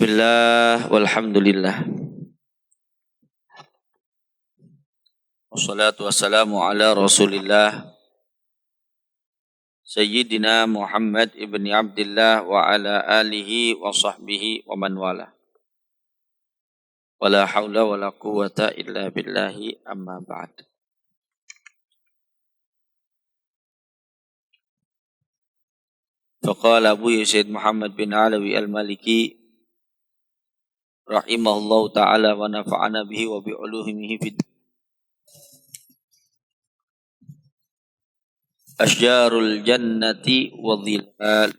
Bismillah walhamdulillah. Wassalatu wassalamu ala Rasulillah Sayyidina Muhammad ibni Abdillah wa ala alihi wa sahbihi wa man wala. Wala hawla wala quwwata illa billahi amma ba'd. Faqala Abu Yazid Muhammad bin Alawi al-Maliki rahimahullahu ta'ala wa nafa'ana bihi wa bi'uluhimihi fid Asjarul jannati wa dhilal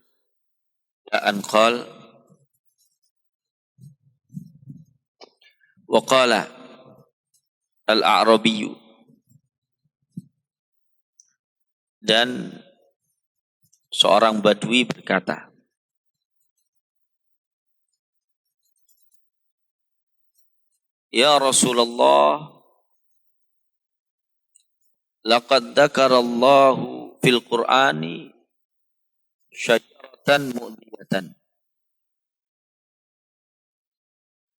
an qal wa qala al-a'rabiyyu, dan seorang badui berkata, Ya Rasulullah, laqad dzakarallahu fil Qur'ani syajaratan mu'diyatan.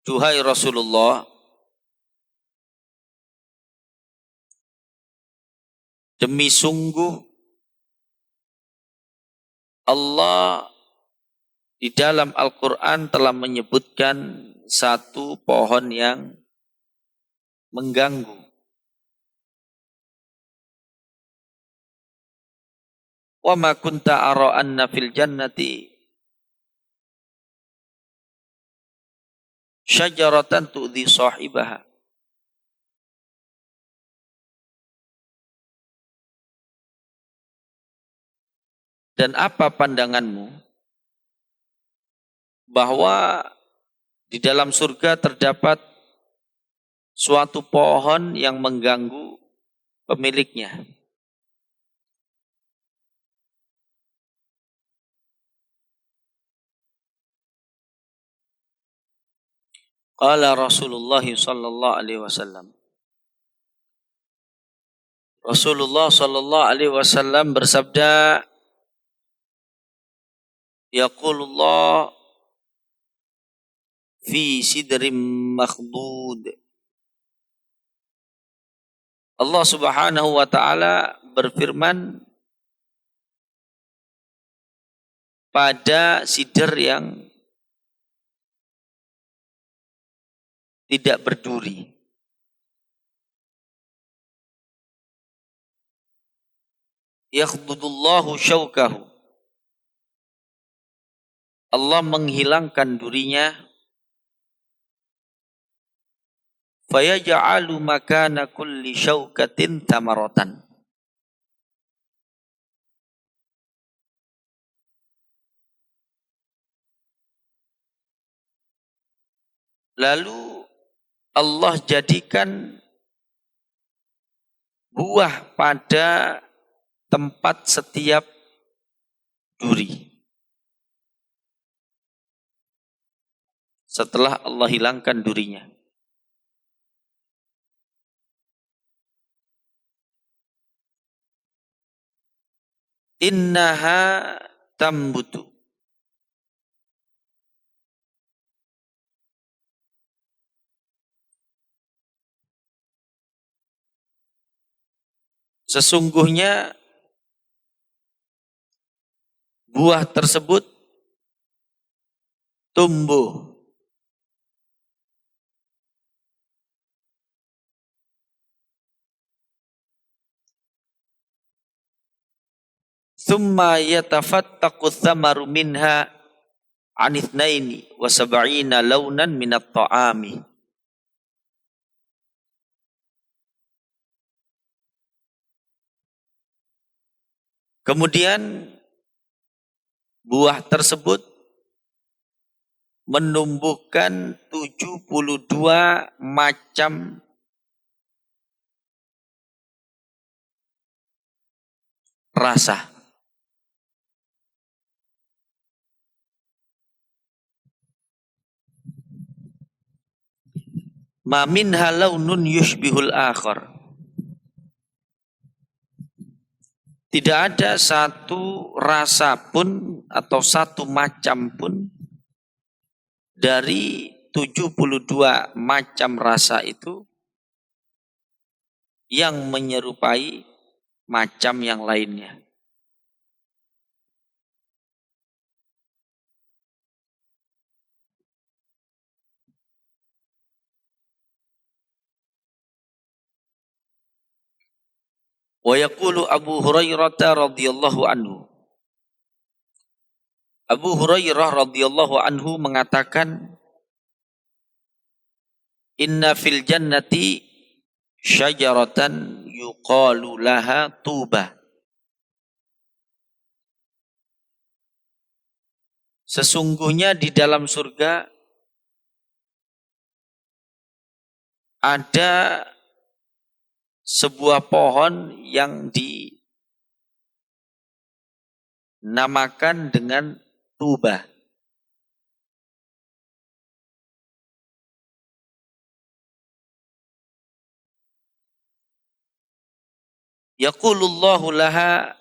Duhai Rasulullah, demi sungguh Allah di dalam Al-Quran telah menyebutkan satu pohon yang mengganggu. Wa ma kunta ara anna fil jannati syajaratan tu'dhi sahibaha. Dan apa pandanganmu bahwa di dalam surga terdapat suatu pohon yang mengganggu pemiliknya? Qala Rasulullah sallallahu alaihi wasallam. Rasulullah sallallahu alaihi wasallam bersabda, Yaqulullah fi sidrim makhdud. Allah Subhanahu wa taala berfirman pada sidr yang tidak berduri. Yakhdudullahu syaukahu. Allah menghilangkan durinya. Fayaj'alu makana kulli syaukatin tamaratan. Lalu Allah jadikan buah pada tempat setiap duri. Setelah Allah hilangkan durinya. Innaha tambutu. Sesungguhnya buah tersebut tumbuh thumma yatafattaqu thamaru minha anithnaini wa sab'ina launan minat ta'ami. Kemudian buah tersebut menumbuhkan 72 macam rasa. Ma minha launun yushbihul akhar. Tidak ada satu rasa pun atau satu macam pun dari 72 macam rasa itu yang menyerupai macam yang lainnya. Wa yaqulu Abu Hurairah radhiyallahu anhu. Abu Hurairah radhiyallahu anhu mengatakan, "Inna fil jannati syajaratan yuqalu laha tuba." Sesungguhnya di dalam surga ada sebuah pohon yang dinamakan dengan tuba. Yaqulullahu laha,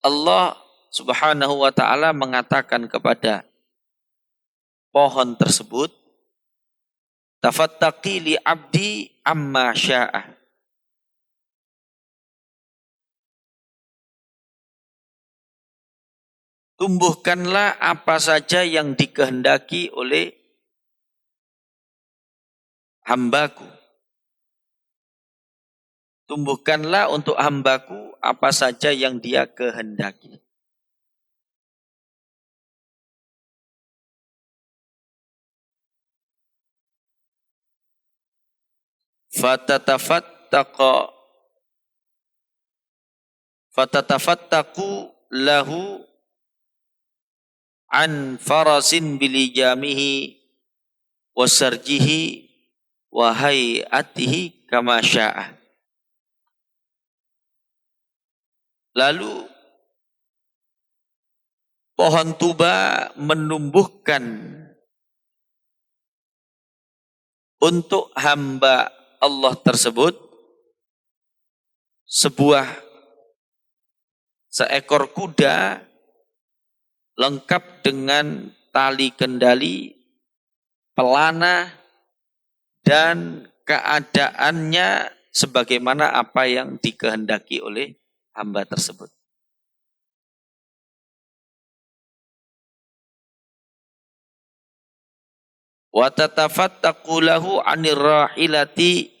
Allah Subhanahu wa ta'ala mengatakan kepada pohon tersebut, tafattaqi li abdi amma sya'ah. Tumbuhkanlah apa saja yang dikehendaki oleh hambaku. Tumbuhkanlah untuk hambaku apa saja yang dia kehendaki. Fatatafattaqu lahu an farasin bilijamihi wa sarjihi wa hayatihi kama sya'a. Lalu pohon tuba menumbuhkan untuk hamba Allah tersebut seekor kuda lengkap dengan tali kendali, pelana, dan keadaannya sebagaimana apa yang dikehendaki oleh hamba tersebut. Wa tatafattaqu lahu 'anir rahilati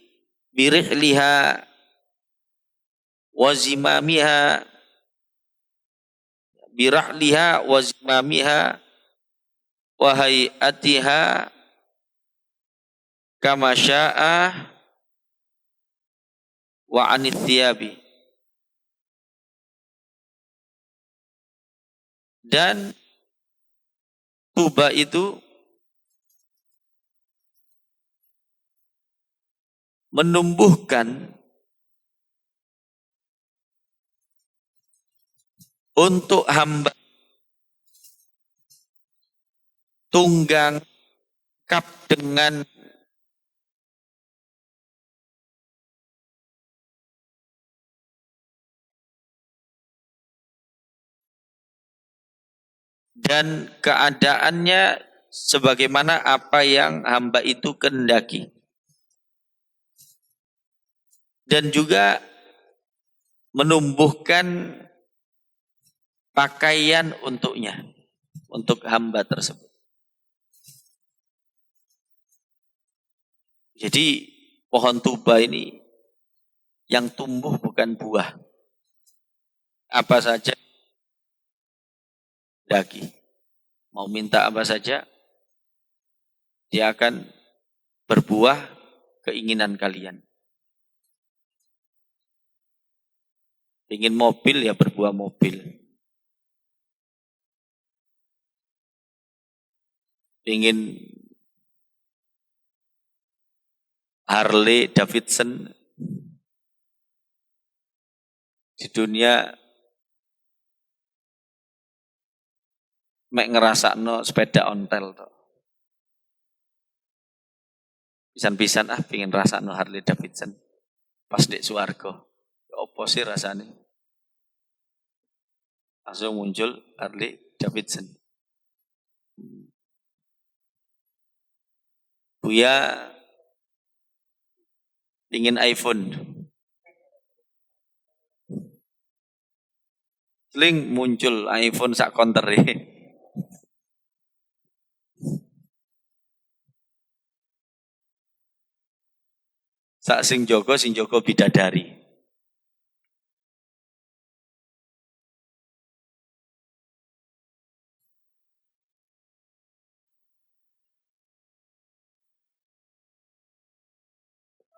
birihliha wa zimamiha birahliha wa zimamiha wa hayatiha kama sya'a wa 'anit thiyabi. Dan tuba itu menumbuhkan untuk hamba tunggang kap dengan dan keadaannya sebagaimana apa yang hamba itu kehendaki. Dan juga menumbuhkan pakaian untuknya, untuk hamba tersebut. Jadi pohon tuba ini yang tumbuh bukan buah. Apa saja daging. Mau minta apa saja, dia akan berbuah keinginan kalian. Ingin mobil ya berbuah mobil. Ingin Harley Davidson di dunia mek ngerasakno sepeda ontel to. Pisan-pisan pengen rasakno Harley Davidson pas dek swarga. Apa sih rasanya? Langsung muncul Harley Davidson. Buya ingin iPhone. Seling muncul iPhone sak konter. Sak sing jogo bidadari.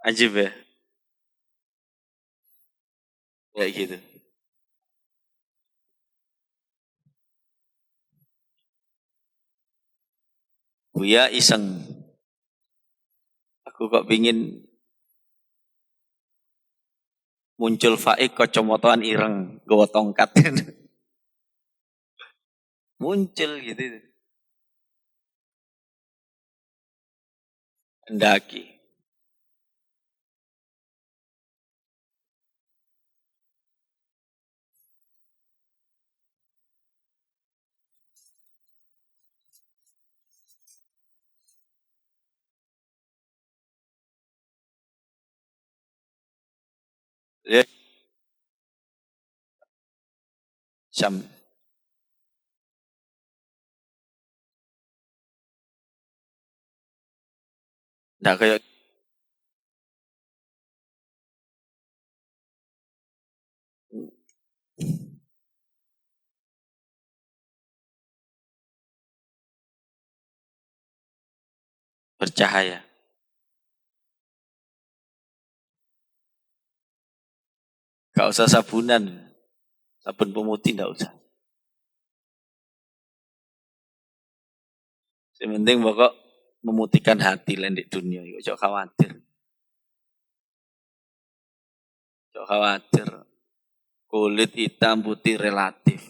Ajib ya. Kayak gitu. Buya iseng. Aku kok pingin muncul faik kocomotoan ireng, gawa tongkat. Muncul gitu. Hendaki. Ya, Syam. Nah kayak bercahaya. Gak usah sabunan. Sabun pemutih gak usah. Yang penting pokok memutihkan hati lain di dunia. Jangan khawatir. Jangan khawatir. Kulit hitam putih relatif.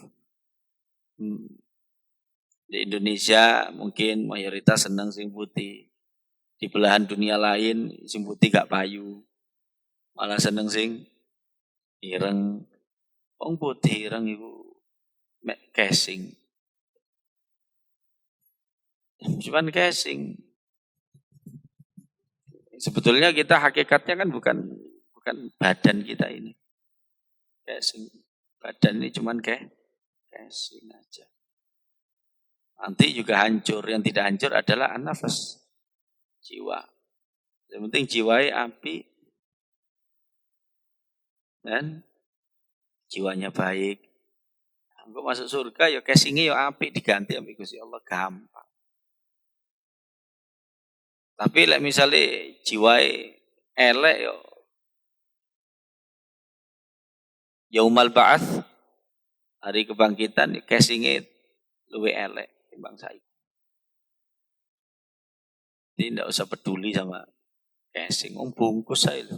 Di Indonesia mungkin mayoritas senang sing putih. Di belahan dunia lain sing putih gak payu. Malah seneng sing ireng. Wong putih ireng itu mek casing. Cuman casing. Sebetulnya kita hakikatnya kan bukan badan kita ini. Casing. Badan ini cuman casing aja. Nanti juga hancur. Yang tidak hancur adalah an-nafas. Jiwa. Yang penting jiwanya api. Dan jiwanya baik. Engko masuk surga ya casingnya ya api diganti ambek Gusti Allah gampang. Tapi lek misale jiwae elek yo yaumal ba'ats hari kebangkitan casingnya luwe elek timbang saiki. Jadi tidak usah peduli sama casing, bungkus aja lho.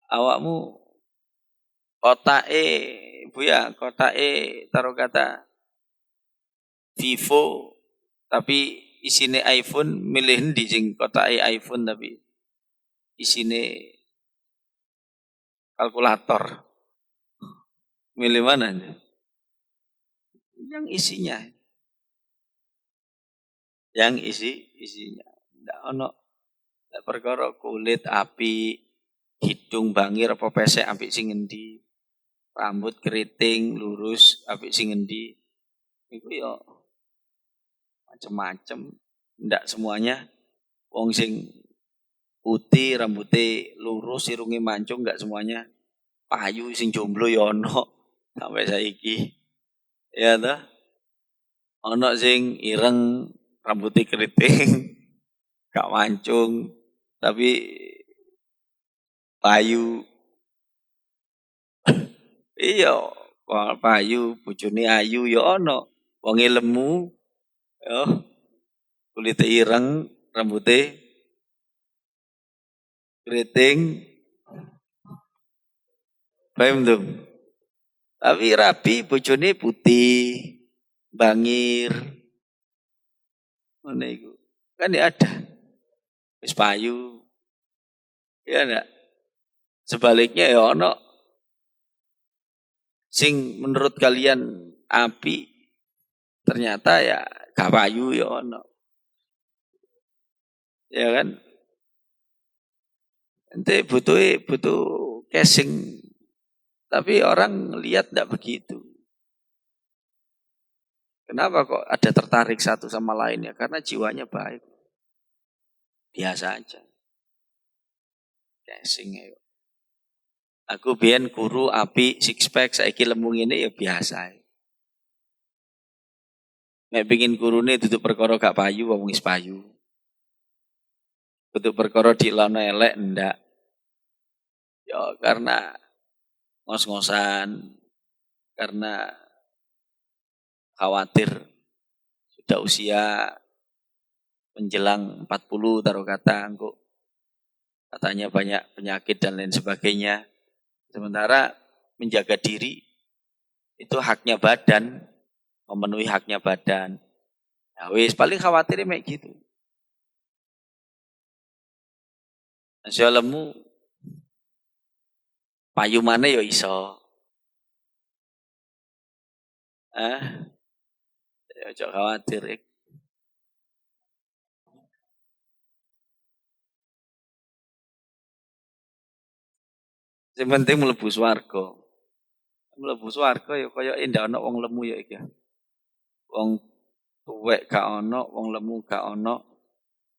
Awakmu kotake, Buya, kotake taruh kata Vivo tapi isine iPhone, milih ndi sing kotake iPhone tapi isine kalkulator. Milih mana? Yang isinya. Yang isinya. Ndak ono perkara kulit api, hidung bangir apa pesek apik sing endi. Rambut keriting lurus apik sing endi. Iku yo macem-macem. Ndak semuanya wong sing putih rambutnya lurus irunge mancung ndak semuanya payu sing jomblo yo ono sampai saiki. Ya toh? Ono sing ireng rambutnya keriting gak mancung tapi payu. Iya, payu bojone ayu ya ono. Wonge lemu ya kulite ireng, rambutnya keriting. Paham tuh? Tapi rapi bojone putih, bangir. Mana itu? Kan ya ada. Wis payu. Ya enggak? Sebaliknya ya ono sing menurut kalian api Ternyata ya gak payu ya ono. Ya kan? Ente butuh casing. Tapi orang lihat tidak begitu. Kenapa kok ada tertarik satu sama lain ya? Karena jiwanya baik. Biasa aja. Casing ya. Aku biyen guru api six pack saiki lemu ini ya biasa. Nek pengin gurune duduk perkara gak payu wong wis payu. Duduk perkara dilono elek ndak. Ya karena ngos-ngosan, karena khawatir sudah usia menjelang 40 taruh kata kok katanya banyak penyakit dan lain sebagainya. Sementara menjaga diri itu haknya badan, memenuhi haknya badan. Ya wis paling khawatirnya kayak gitu. Masya lemu payu mana ya iso. Ya ojo khawatir. Yang penting mlebu swarga. Mlebu swarga ya kaya ndak ana wong lemu ya iki. Wong tuwek gak ana, wong lemu gak ana,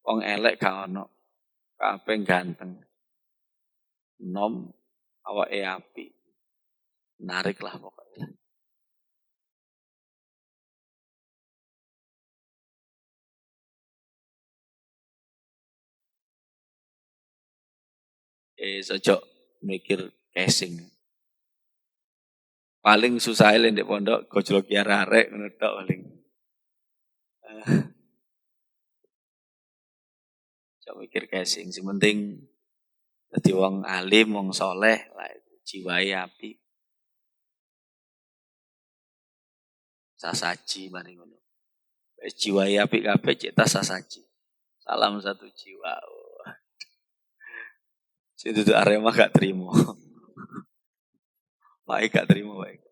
wong elek gak ana. Kabeh ganteng. Nom awake api. Menarik lah pokoknya. Sejak mikir casing. Paling susah di pondok gojlok ya arek ngono tok paling. Sejak mikir casing, sementing dadi wong alim, wong soleh, lah jiwai api. Sasaji mari ngono. Wis jiwai api kabeh cek tas sasaji. Salam satu jiwa. Sing duduk Arema gak terima. Baik gak terima baik.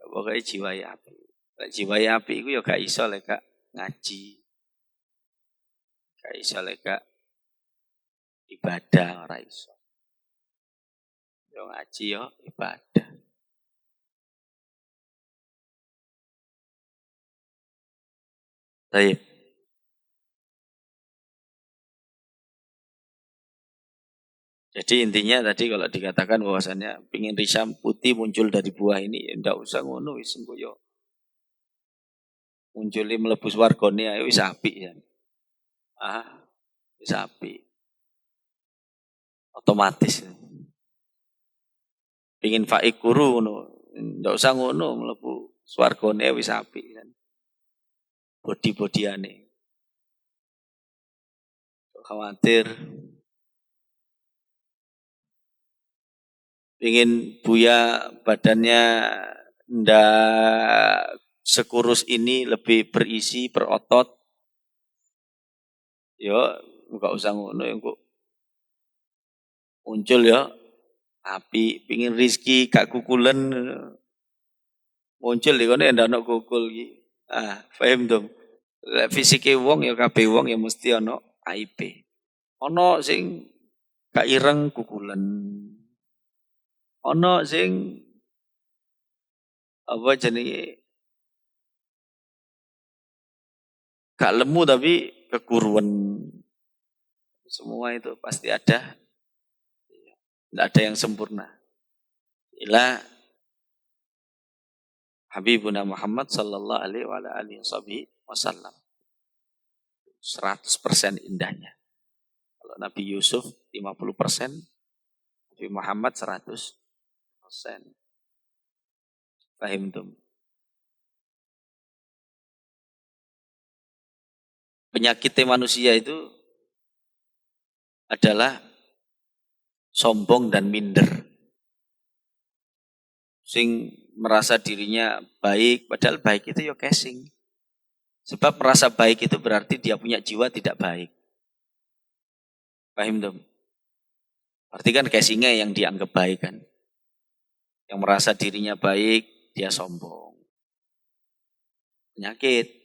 Pokoknya jiwai api. Jiwai api itu ya gak iso lek gak ngaji. Gak iso lek gak ibadah ora iso. Yo ngaji yo ibadah. Baik. Jadi intinya tadi kalau dikatakan bahwasannya pingin risam putih muncul dari buah ini, ya ndak usah ngono wis engko yo. Munculi mlebu wargane ayo wis apik ya. Wis apik. Otomatis. Pingin faik guru ngono, ndak usah ngono mlebu swargane wis apik kan. Bodi-bodiane. Khawatir ingin Buya badannya ndak sekurus ini lebih berisi, berotot. Yo, enggak usah ngono ya kok. Muncul ya api, pingin rizki gak kukulen. Muncul di kono ndak ono kukul iki. Paham dong. Fisike wong ya kabeh wong ya mesti ono aibe. Ono sing gak ireng kukulen. Ono sing apa jenenge gak lemu tapi kekuruan. Semua itu pasti ada. Tidak ada yang sempurna. Ila Habibuna Muhammad sallallahu alaihi wasallam. 100% indahnya. Kalau Nabi Yusuf 50%, Nabi Muhammad 100%. Paham tuh? Penyakitnya manusia itu adalah sombong dan minder. Sing merasa dirinya baik, padahal baik itu ya casing. Sebab merasa baik itu berarti dia punya jiwa tidak baik. Paham dong? Berarti kan casingnya yang dianggap baik kan. Yang merasa dirinya baik, dia sombong. Penyakit.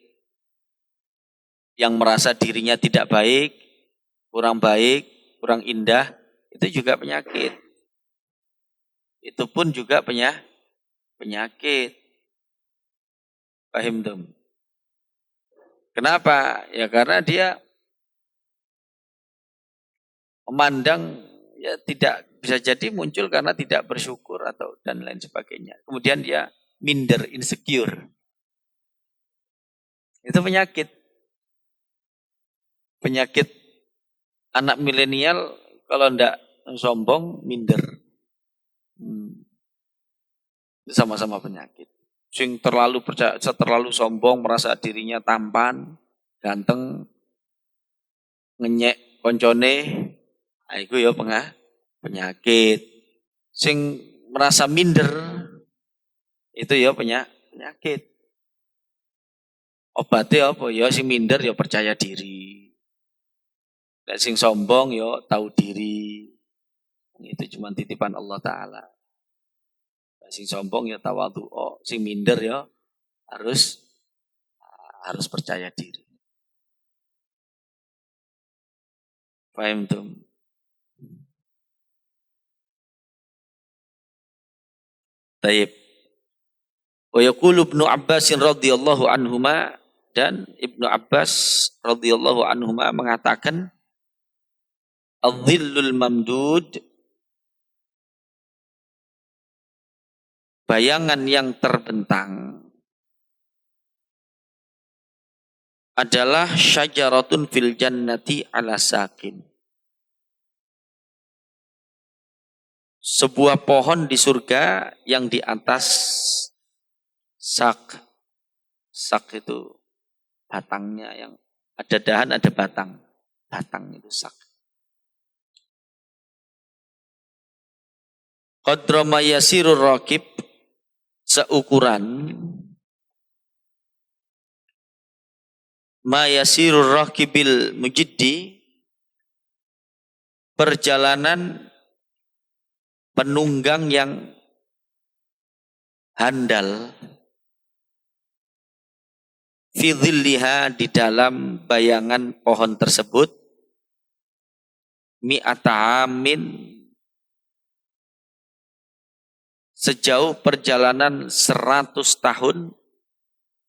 Yang merasa dirinya tidak baik, kurang indah, itu juga penyakit. Itu pun juga penyakit. Paham tuh? Kenapa? Ya karena dia memandang ya tidak bisa jadi muncul karena tidak bersyukur atau dan lain sebagainya. Kemudian dia minder, insecure. Itu penyakit. Penyakit anak milenial kalau ndak sombong, minder. Itu sama-sama penyakit. Sing terlalu sombong, merasa dirinya tampan, ganteng, ngenyek koncone, nah, itu ya penyakit. Sing merasa minder, itu ya penyakit. Obatnya apa? Ya sing minder ya percaya diri. Dan sing sombong ya tahu diri. Itu cuma titipan Allah Ta'ala. Sing sombong ya tawadhu, sing minder ya harus percaya diri. Paham tuh? Taib. Wa yaqulu Ibnu Abbas radhiyallahu anhuma, dan Ibnu Abbas radhiyallahu anhuma mengatakan adh-dhillul mamdud, bayangan yang terbentang adalah syajaratun fil jannati ala sakin. Sebuah pohon di surga yang di atas sak. Sak itu batangnya, yang ada dahan ada batang. Batang itu sak. Qadra ma yasirur raqib, seukuran ma yasirur raqibil mujiddi, perjalanan penunggang yang handal, fi dhilliha, di dalam bayangan pohon tersebut, mi'ata amin, sejauh perjalanan 100 tahun,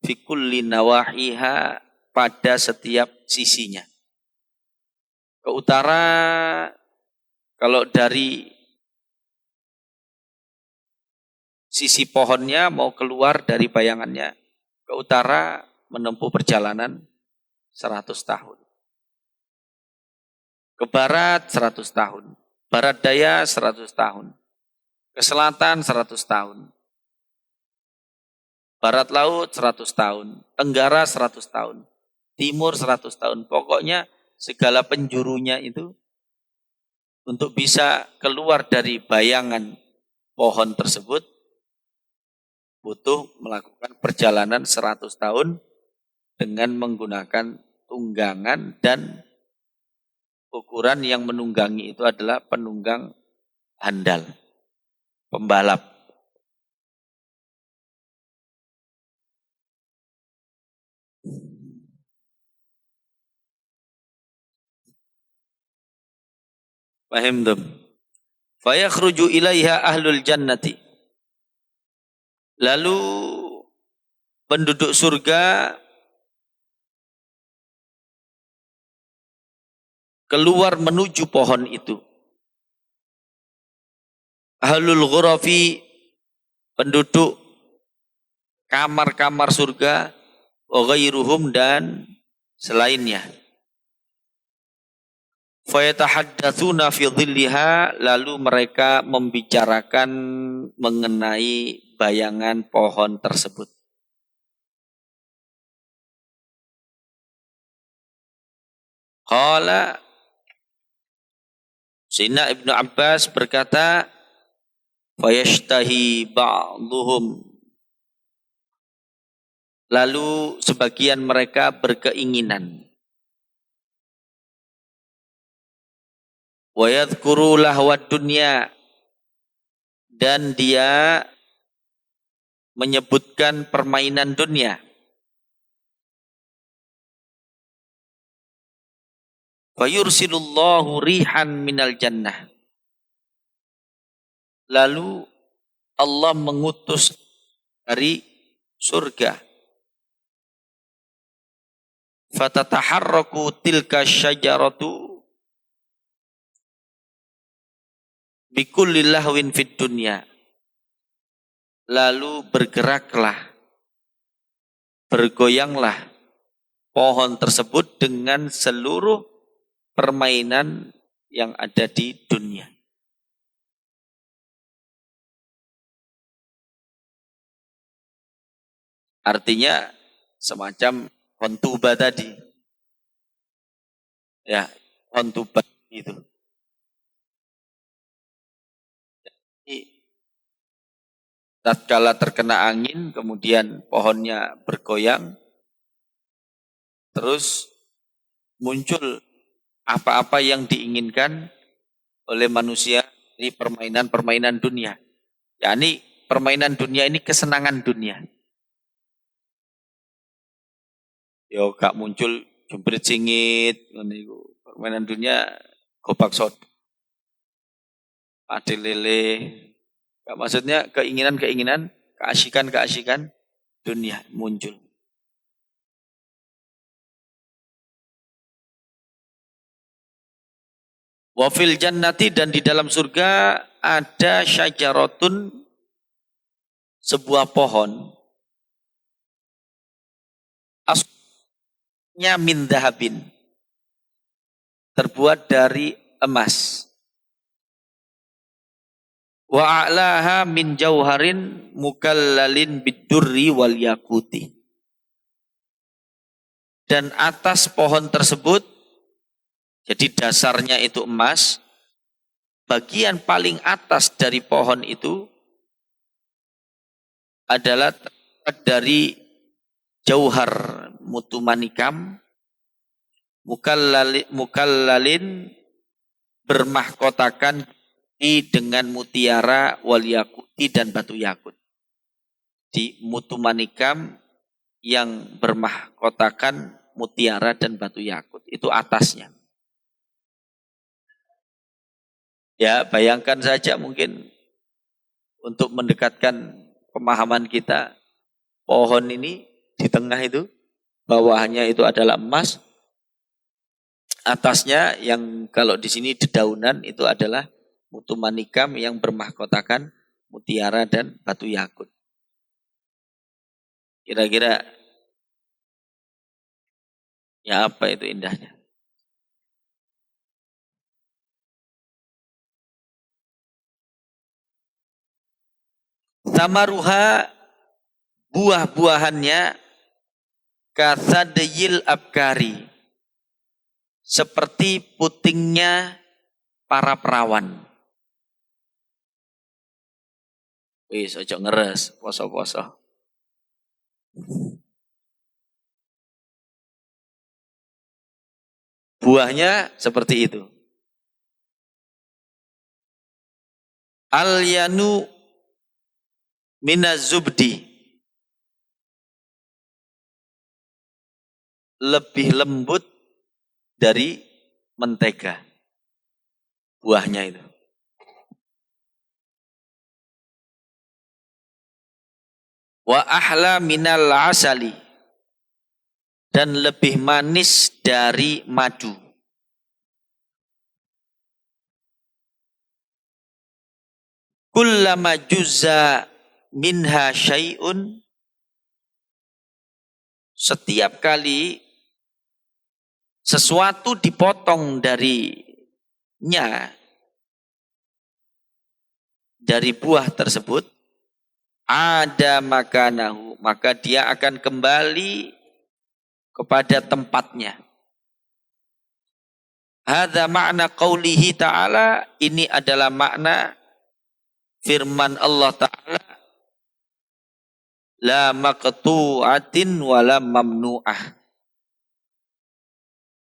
fi kulli nawahiha, pada setiap sisinya. Ke utara, kalau dari sisi pohonnya mau keluar dari bayangannya, ke utara menempuh perjalanan 100 tahun. Ke barat 100 tahun. Barat daya 100 tahun. Ke selatan 100 tahun. Barat laut 100 tahun. Tenggara 100 tahun. Timur 100 tahun. Pokoknya segala penjurunya itu untuk bisa keluar dari bayangan pohon tersebut butuh melakukan perjalanan 100 tahun dengan menggunakan tunggangan, dan ukuran yang menunggangi itu adalah penunggang handal, pembalap. Paham tuh? Fayakhruju ilaiha ahlul jannati. Lalu penduduk surga keluar menuju pohon itu. Ahlul ghurafi, penduduk kamar-kamar surga, wa ghairuhum, dan selainnya. Fayatahaddatsuna fi dhilliha, lalu mereka membicarakan mengenai bayangan pohon tersebut. Qala, Sayyidina Ibnu Abbas berkata, fayashtahi ba'dhuhum, lalu sebagian mereka berkeinginan, wa yadhkuru lahwad dunya, dan dia menyebutkan permainan dunia. Wa yursilullahu rihan minal jannah. Lalu Allah mengutus dari surga. Fatataharraku tilka syajaratu bikulli lahwin fid dunya. Lalu bergeraklah, bergoyanglah pohon tersebut dengan seluruh permainan yang ada di dunia. Artinya semacam kontuba tadi. Ya, kontuba itu. Jadi, tatkala terkena angin, kemudian pohonnya bergoyang, terus muncul apa-apa yang diinginkan oleh manusia di permainan-permainan dunia. Ya, ini permainan dunia ini kesenangan dunia. Yo gak muncul jumprit singit, permainan dunia gobak sod, padi lele. Gak maksudnya keinginan-keinginan, keasikan-keasikan dunia muncul. Wa fil jannati, dan di dalam surga ada syajaratun, sebuah pohon, asnya min dahabin, terbuat dari emas. Wa a'laha min jauharin mukallalin bidurri wal yakuti. Dan atas pohon tersebut, jadi dasarnya itu emas, bagian paling atas dari pohon itu adalah dari jauhar mutu manikam, mukallalin bermahkotakan dengan mutiara wal yakuti dan batu yakut. Di mutu manikam yang bermahkotakan mutiara dan batu yakut, itu atasnya. Ya, bayangkan saja mungkin untuk mendekatkan pemahaman kita, pohon ini di tengah itu, bawahnya itu adalah emas, atasnya yang kalau di sini dedaunan itu adalah mutu manikam yang bermahkotakan mutiara dan batu yakut. Kira-kira ya apa itu indahnya? Samaruha, buah-buahannya, kasadayil abkari, seperti putingnya para perawan. Wis ojo ngeres, poso-poso. Buahnya seperti itu. Al-yanu minazubdi, lebih lembut dari mentega. Buahnya itu. Wa ahla minal asali, dan lebih manis dari madu. Kullama juzza minha syai'un, setiap kali sesuatu dipotong darinya, dari buah tersebut, ada makanahu, maka dia akan kembali kepada tempatnya. Hadza makna qaulihi ta'ala, ini adalah makna firman Allah Ta'ala, la maqtu'atin wa la mamnu'ah.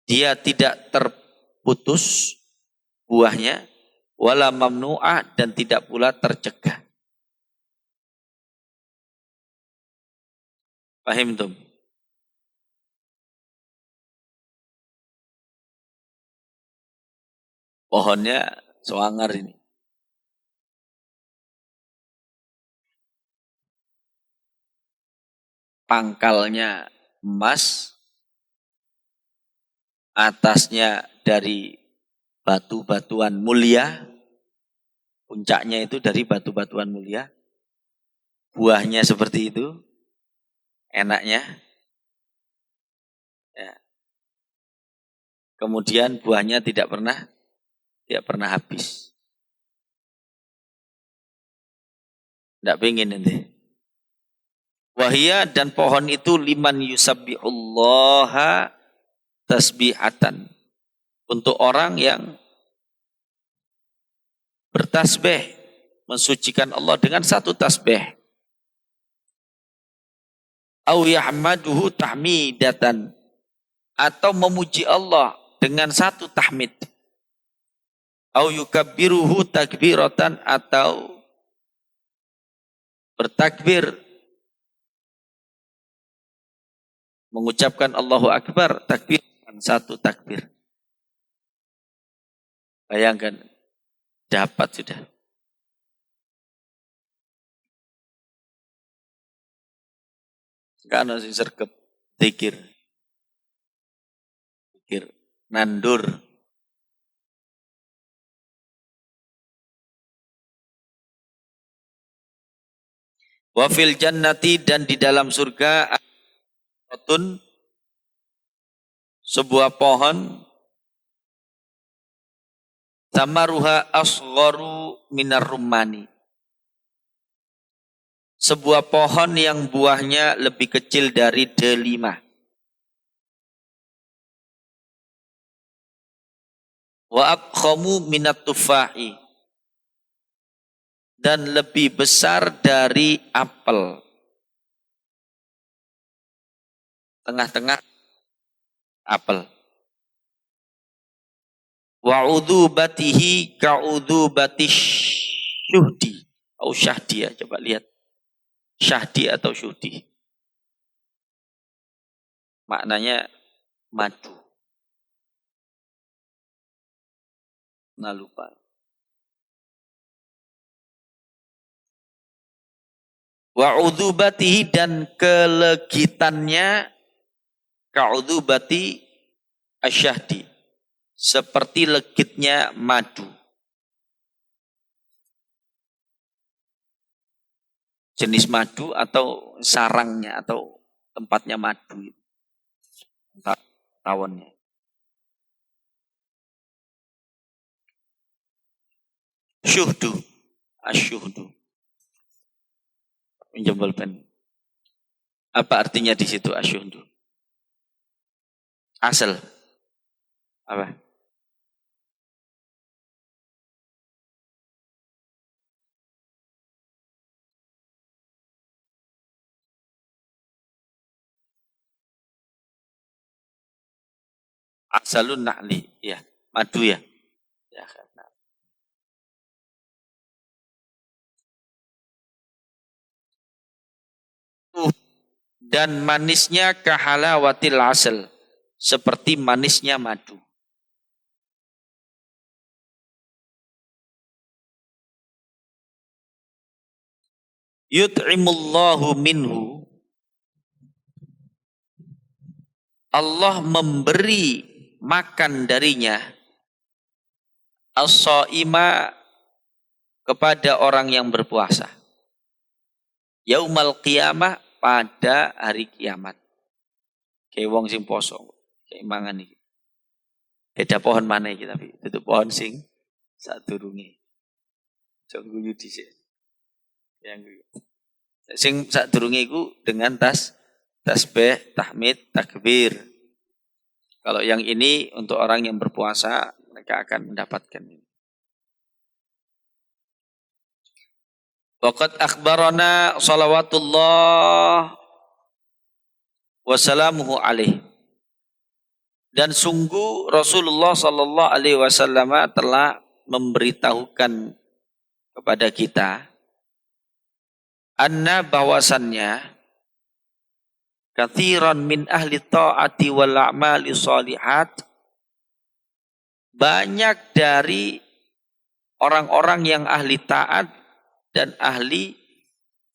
Dia tidak terputus buahnya, wala mamnu'ah, dan tidak pula tercegah. Paham tuh? Pohonnya sewangar ini. Pangkalnya emas, atasnya dari batu-batuan mulia, puncaknya itu dari batu-batuan mulia, buahnya seperti itu, enaknya. Ya. Kemudian buahnya tidak pernah habis. Tidak pengen nanti. Wahia dan pohon itu liman yusabbihullaha tasbihatan. Untuk orang yang bertasbih, mensucikan Allah dengan satu tasbih. Au yahmaduhu tahmidatan. Atau memuji Allah dengan satu tahmid. Au yukabbiruhu takbiratan, atau bertakbir, mengucapkan Allahu Akbar, takbir, satu takbir. Bayangkan, dapat sudah. Karena si sergep, zikir, nandur. Wa fil jannati, dan di dalam surga, sebuah pohon, tamaruha asgharu minar rumani. Sebuah pohon yang buahnya lebih kecil dari delima. Wa abkhamu minat tufahi. Dan lebih besar dari apel. Tengah-tengah apel. Wa udhubatihi ka'udhubatish syuhdi. Atau syahdi ya, coba lihat. Syahdi atau syuhdi. Maknanya madu. Nah lupa. Wa udhubatihi, dan kelegitannya ka'udhubati asyahdi. Seperti legitnya madu. Jenis madu atau sarangnya atau tempatnya madu. Tawonnya. Syuhdu. Asyuhdu. Pinjam pen. Apa artinya di situ asyuhdu? Asal. Apa? Asalun na'li, ya, madu ya. Ya, dan manisnya kahalawatil asal, seperti manisnya madu. Yut'imullahu minhu, Allah memberi makan darinya, as-shaima, kepada orang yang berpuasa. Yaumal qiyamah, pada hari kiamat. Kayak wong sing poso, kayak mangan iki. Beda pohon mana iki tapi itu pohon sing sadurunge. Jong guyu dhisik. Yang guyu. Sing sadurunge iku dengan tasbih, tahmid, takbir. Kalau yang ini untuk orang yang berpuasa, mereka akan mendapatkan ini. Waqad akhbarana salawatullah wassalamuhu alaih. Dan sungguh Rasulullah sallallahu alaihi wasallam telah memberitahukan kepada kita anna, bahwasannya Katsiran min ahli ta'ati wal a'mali shalihat. Banyak dari orang-orang yang ahli taat dan ahli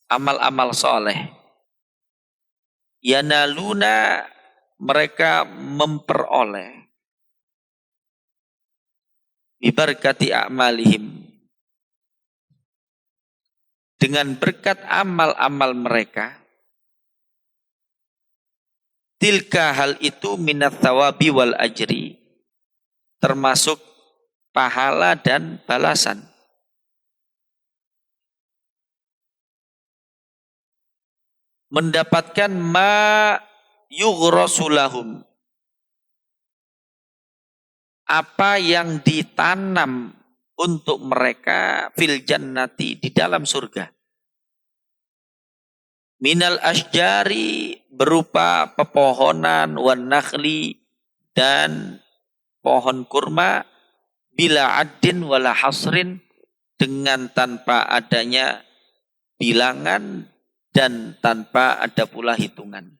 amal-amal soleh. Yanaluna, mereka memperoleh bibarkati a'malihim, dengan berkat amal-amal mereka. Tilka, hal itu, minat thawabi wal ajri, termasuk pahala dan balasan. Mendapatkan ma yughrasulahum, apa yang ditanam untuk mereka fil jannati, di dalam surga. Minal asjari, berupa pepohonan, wan nakhli, dan pohon kurma, bila addin wala hasrin, dengan tanpa adanya bilangan dan tanpa ada pula hitungan.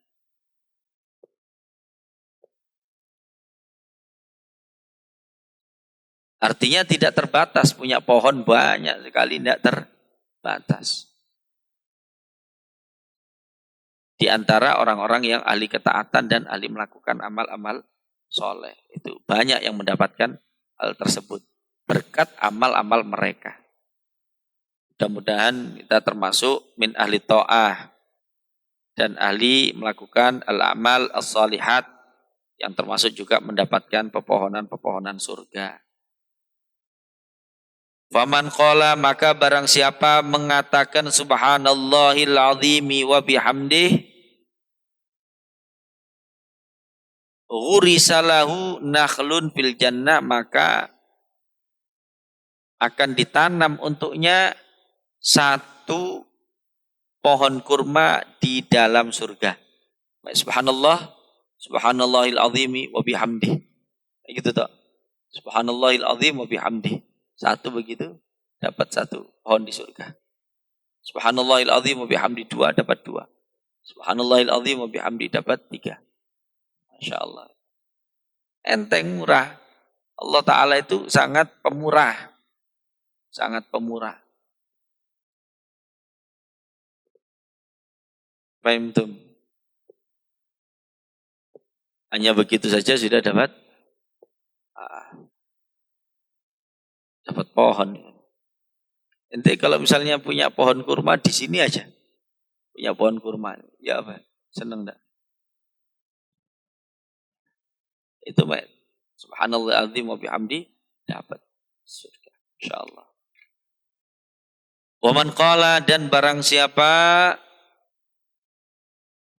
Artinya tidak terbatas, punya pohon banyak sekali, tidak terbatas. Di antara orang-orang yang ahli ketaatan dan ahli melakukan amal-amal soleh, itu banyak yang mendapatkan hal tersebut berkat amal-amal mereka. Mudah-mudahan kita termasuk min ahli ta'ah dan ahli melakukan al-amal as-salihat, yang termasuk juga mendapatkan pepohonan-pepohonan surga. Faman qala, maka barang siapa mengatakan subhanallahil azimi wa bihamdih, ghurisalahu nakhlun fil jannah, maka akan ditanam untuknya satu pohon kurma di dalam surga. Subhanallah, subhanallahil azimi wa bihamdih. Gitu toh. Subhanallahil azim wa bihamdih. Satu begitu, dapat satu pohon di surga. Subhanallahil azim wa bihamdih, dua dapat dua. Subhanallahil azim wa bihamdih, dapat tiga. Masya Allah. Enteng, murah. Allah Ta'ala itu sangat pemurah. Sangat pemurah. Paham tuh? Hanya begitu saja sudah dapat dapat pohon. Ente kalau misalnya punya pohon kurma di sini aja. Punya pohon kurma. Ya apa? Senang enggak? Itu Mbak. Subhanallah azim wa bihamdi, dapat surga insyaallah. Wa man qala, dan barang siapa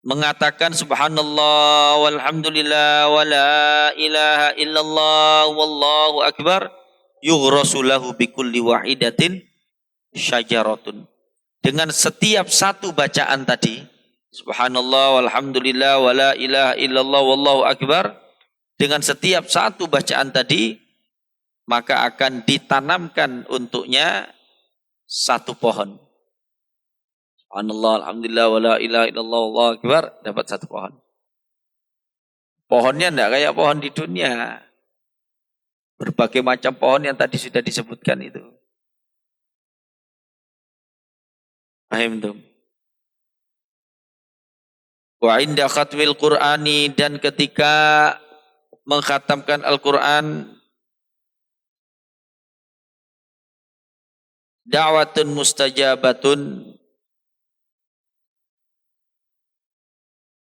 mengatakan subhanallah walhamdulillah wala ilaha illallah wallahu akbar, yughrasu lahu bikulli wahidatin syajaratun. Dengan setiap satu bacaan tadi, subhanallah walhamdulillah wala ilaha illallah wallahu akbar, dengan setiap satu bacaan tadi, maka akan ditanamkan untuknya satu pohon. Subhanallah, alhamdulillah, wala ilaha illallah, wallahu akbar, dapat satu pohon. Pohonnya enggak kayak pohon di dunia. Berbagai macam pohon yang tadi sudah disebutkan itu. Paham tuh? Wa inda khatmil Qur'ani, dan ketika mengkhatamkan Al-Quran, da'watun mustajabatun,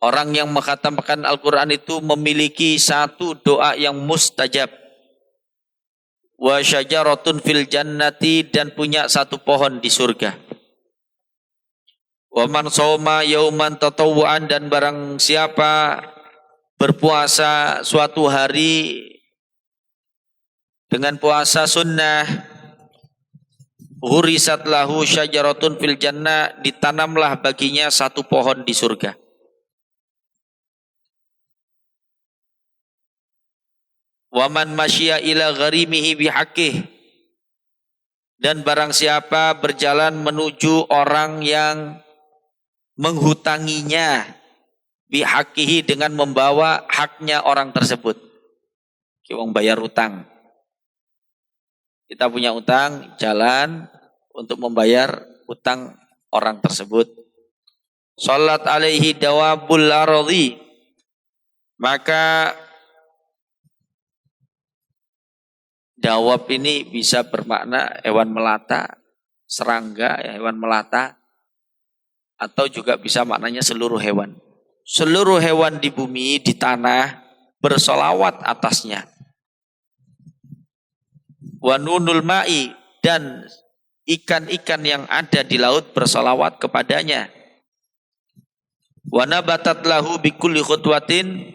orang yang mengkhatamkan Al-Quran itu memiliki satu doa yang mustajab. Wa syajaratun fil jannati, dan punya satu pohon di surga. Wa man shoma yauman tatawwu'an, dan barang siapa berpuasa suatu hari dengan puasa sunnah, ghurisat lahu syajaratun fil jannah, ditanamlah baginya satu pohon di surga. Wa man masya ila gharimihi bihaqqih, dan barang siapa berjalan menuju orang yang menghutanginya bihaqihi dengan membawa haknya orang tersebut. Kita bayar utang. Kita punya utang, jalan untuk membayar utang orang tersebut. Salat alaihi dawabul ardi, maka dawab ini bisa bermakna hewan melata, serangga, ya, hewan melata, atau juga bisa maknanya seluruh hewan. Seluruh hewan di bumi, di tanah, bersolawat atasnya. Wa nunul ma'i, dan ikan-ikan yang ada di laut bersolawat kepadanya. Wa nabatat lahu bikulli khutwatin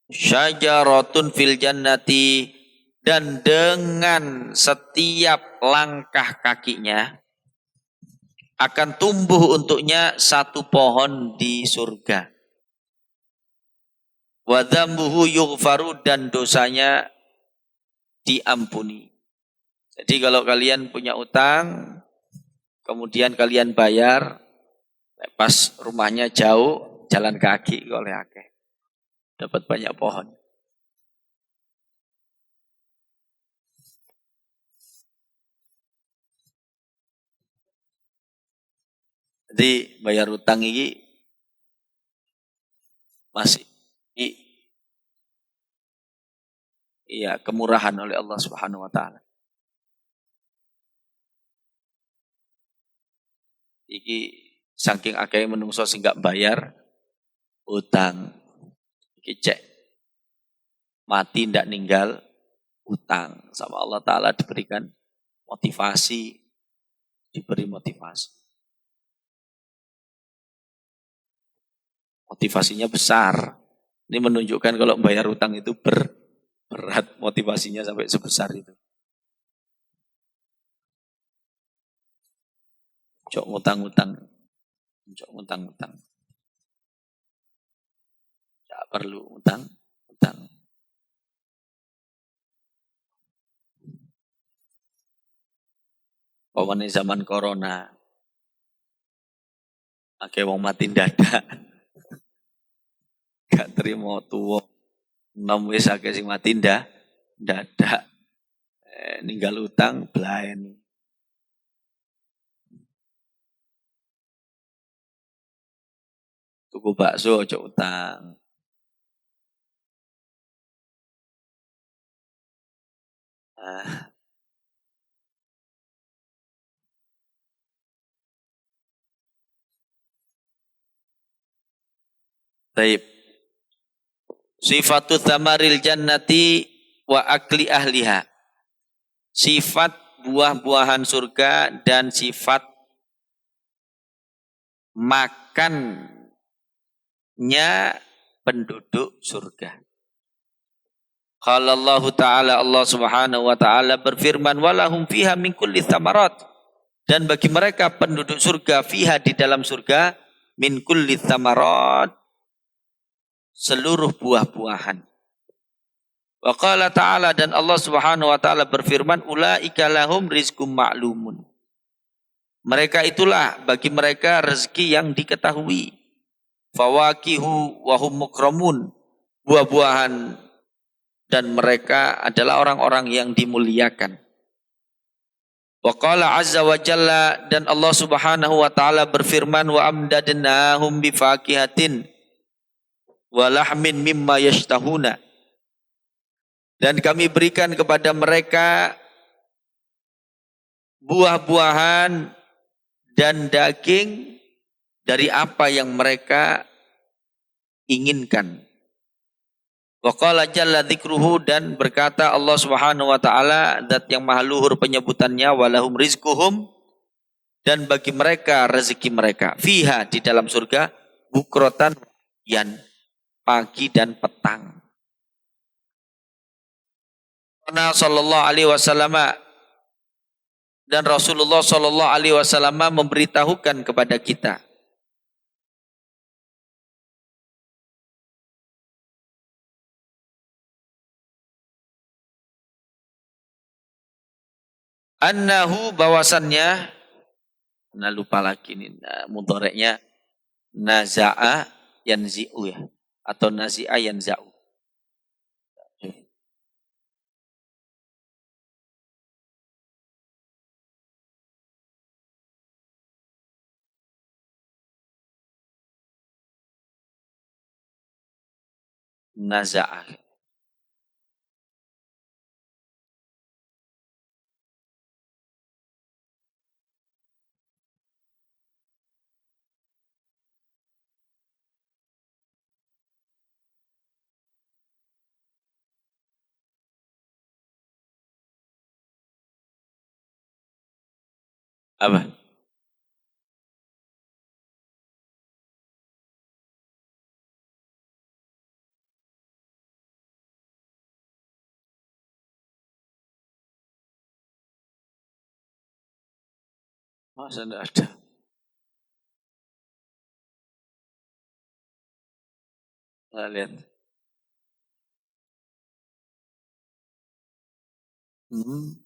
syajaratun fil jannati, dan dengan setiap langkah kakinya akan tumbuh untuknya satu pohon di surga. Wa dzambuhu yughfaru, dan dosanya diampuni. Jadi kalau kalian punya utang, kemudian kalian bayar, pas rumahnya jauh, jalan kaki oleh akeh, dapat banyak pohon. Jadi bayar utang ini masih iya kemurahan oleh Allah Subhanahu wa taala. Iki saking akeh menungso sing gak bayar utang. Iki cek mati ndak ninggal utang, sama Allah taala diberikan motivasi, diberi motivasi. Motivasinya besar. Ini menunjukkan kalau bayar utang itu berat, motivasinya sampai sebesar itu. Cok ngutang-ngutang. Cok ngutang-ngutang. Tidak perlu utang. Pokoknya zaman corona. Akeh wong mati dadak. Gak terima tuwa. Nom wis akeh sing mati dadak. Ninggal utang blaen. Tuku bakso ojo utang. Taib. Sifatu thamaril jannati wa akli ahliha. Sifat buah-buahan surga dan sifat makannya penduduk surga. Qala Allah Ta'ala, Allah Subhanahu wa Ta'ala berfirman, walahum fiha min kulli thamarat, dan bagi mereka penduduk surga fiha di dalam surga min kulli thamarat, seluruh buah-buahan. Wa qala ta'ala, dan Allah Subhanahu wa taala berfirman, ulaika lahum rizqum ma'lumun. Mereka itulah bagi mereka rezeki yang diketahui. Fawakihu wa hum mukramun, buah-buahan, dan mereka adalah orang-orang yang dimuliakan. Wa qala azza wa jalla, dan Allah Subhanahu wa taala berfirman, wa amdadnahum bi fakihatin wa lahmin mimma yashtahuna, dan kami berikan kepada mereka buah-buahan dan daging dari apa yang mereka inginkan. Wa qala jalla dzikruhu, dan berkata Allah Subhanahu wa taala, zat yang maha luhur penyebutannya, walahum rizquhum, dan bagi mereka rezeki mereka, fiha di dalam surga, bukrotan yan, pagi dan petang. Sallallahu alaihi wasallam, dan Rasulullah sallallahu alaihi wasallam memberitahukan kepada kita, annahu, bahwasannya, lupa lagi nih mudhari'nya, naza'a, yanzi'u ya. Atau nazi'a yanza'u. Naza'a. Apa? Masa enggak ada? Nah, lihat. Hmm.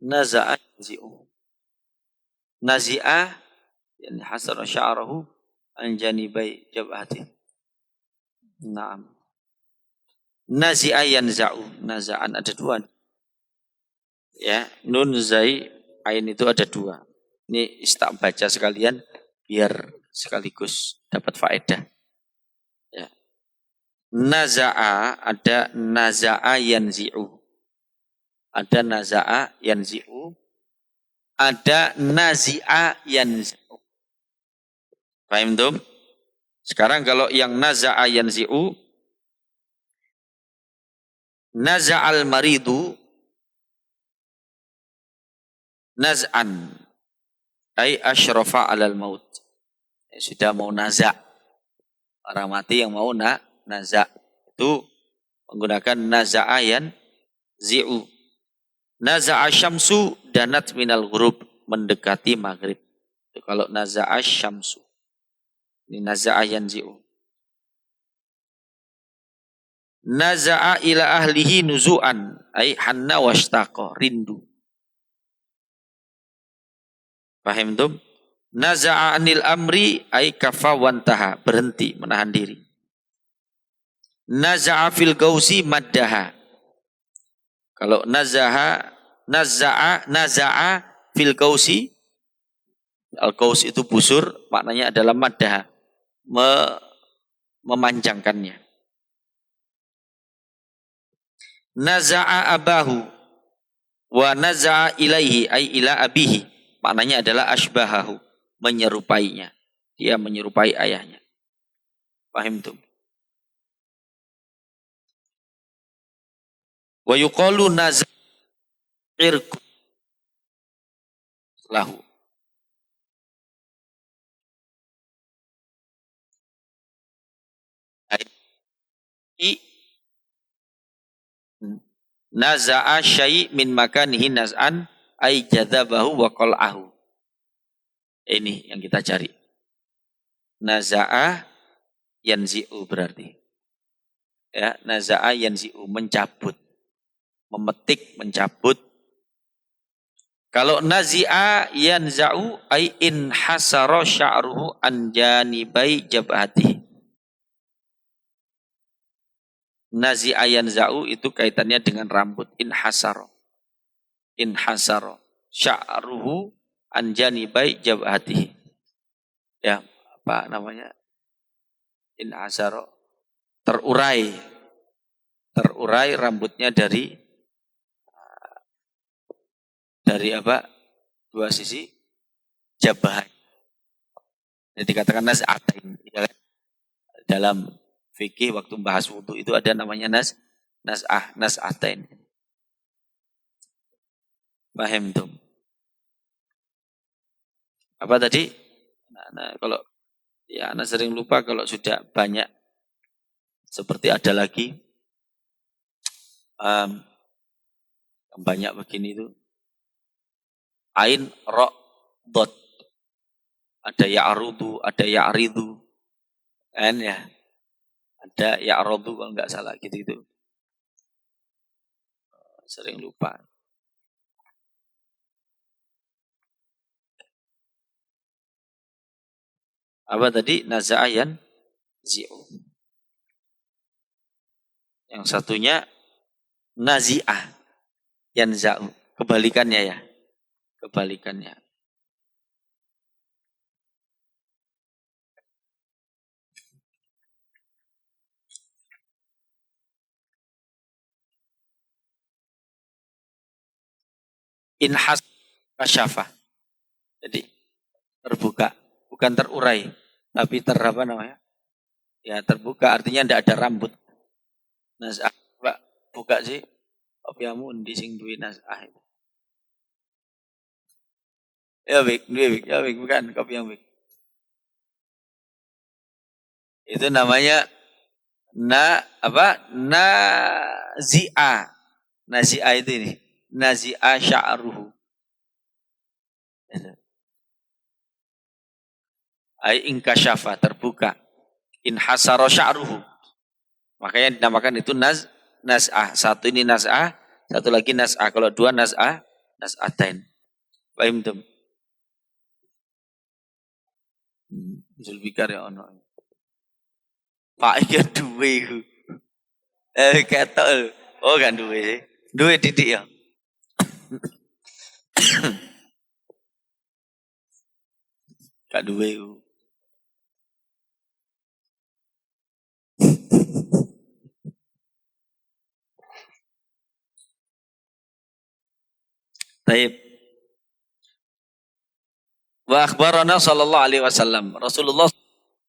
Naza'a yanzi'u. Nazi'a yani hasara sya'rahu an janibai jabhati. Naam. Nazi'a yanza'u. Naza'an ada dua. Ya, nun zai ain itu ada dua. Ini istak baca sekalian biar sekaligus dapat faedah. Ya. Naza'a ada naza'a yanzi'u. Ada naza'a yanzi'u. Ada nazi'a yanzi'u. Paham tuh? Sekarang kalau yang naza'a yanzi'u, naza'al maridu naz'an ay asyrafa 'alal maut. Ya, sudah mau naza'. Orang mati yang mau naza' itu menggunakan naza'a yanzi'u. Naza'a syamsu danat minal ghurub, mendekati maghrib. Itu kalau naza'a syamsu. Ini naza'a yanzi'u. Naza'a ila ahlihi nuzu'an ay hanna washtaqa, rindu. Paham tuh? Naza'a anil amri ay kafa wantaha, berhenti, menahan diri. Naza'a fil gausi maddaha. Kalau naza'a fil gausi, al-gaus itu busur, maknanya adalah maddaha, memanjangkannya. Naza'a abahu wa naza'a ilaihi ay ila abihi, maknanya adalah asbahahu, menyerupainya. Dia menyerupai ayahnya. Paham tuh? Wa yuqalu naza'irku lahu. Naza'a syai' min makanihi naz'an ay jadzabahu wa qal'ahu. Ini yang kita cari. Naza'a yanzi'u berarti. Ya, naza'a yanzi'u, mencabut. Memetik, mencabut. Kalau nazi'a yanza'u ay in hasara sya'ruhu an janibai jabhati. Nazi'a yanza'u itu kaitannya dengan rambut. In hasara. In hasara sya'ruhu an janibai jabhati. Ya, apa namanya? In hasara, terurai rambutnya dari apa? Dua sisi jabah. Jadi dikatakan naz'atain. Ya, dalam fikih waktu bahas wudu itu ada namanya naz'atain. Paham tuh? Apa tadi? Kalau ya anak sering lupa kalau sudah banyak seperti ada lagi yang banyak begini itu ain ro dot, ada ya'rudu, ada ya'ridu, kan ya, ada ya'rudu kalau nggak salah gitu. Sering lupa. Apa tadi? Naza'ayan zi'u. Yang satunya nazi'ah yanza'u. Kebalikannya ya. Kebalikannya. Inhas kasyafa. Jadi terbuka, bukan terurai, tapi apa namanya? Ya terbuka, artinya tidak ada rambut. Naz'ah, Pak, buka sih. Kopiamu di sing duwe naz'ah itu. Ya Bik, ya Bik, bukan kopi yang Bik. Itu namanya nazi'ah. Nazi'ah itu ini. Nazi'ah sya'ruhu. Ai inkasyafa, terbuka. Inhasara sya'ruhu. Makanya dinamakan itu naz'ah. Satu ini naz'ah, satu lagi naz'ah. Kalau dua naz'ah, naz'atain. Paham tuh? Zulfikar ya ono. Pak iki duwe iku. Ketok. Oh kan duwe. Duwe titik ya. Gak duwe iku. Baik. Wa akhbarana sallallahu alaihi wasallam. Rasulullah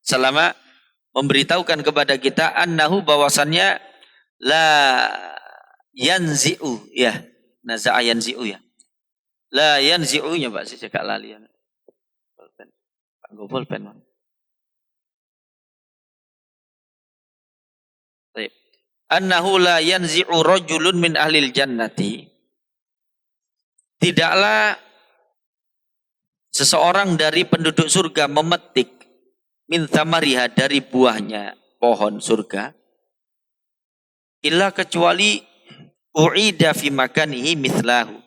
selama memberitahukan kepada kita annahu bahwasannya la yanzi'u ya. Naza'a yanzi'u ya. La yanzi'unya Pak sih cekak lali ya. Pulpen. Pak go pulpen. Baik. Annahu la yanzi'u rajulun min ahlil jannati. Tidaklah seseorang dari penduduk surga memetik min thamariha dari buahnya pohon surga illa kecuali u'ida fi makanihi mithlahu.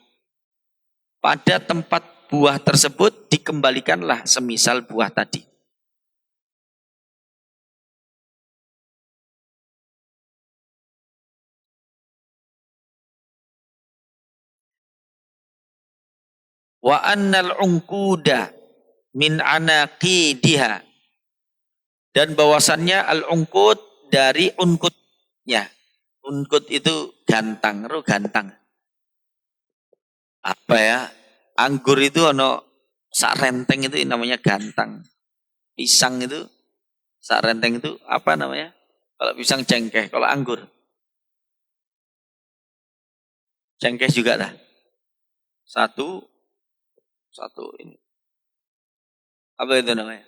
Pada tempat buah tersebut dikembalikanlah semisal buah tadi. Wa annal unquda min anaqidiha. Dan bahwasannya al-ungkud dari unkutnya. Unkut itu gantang, gantang. Apa ya? Anggur itu ono sak renteng itu namanya gantang. Pisang itu sak renteng itu apa namanya? Kalau pisang cengkeh, kalau anggur. Cengkeh juga dah. Satu ini. Apa itu namanya?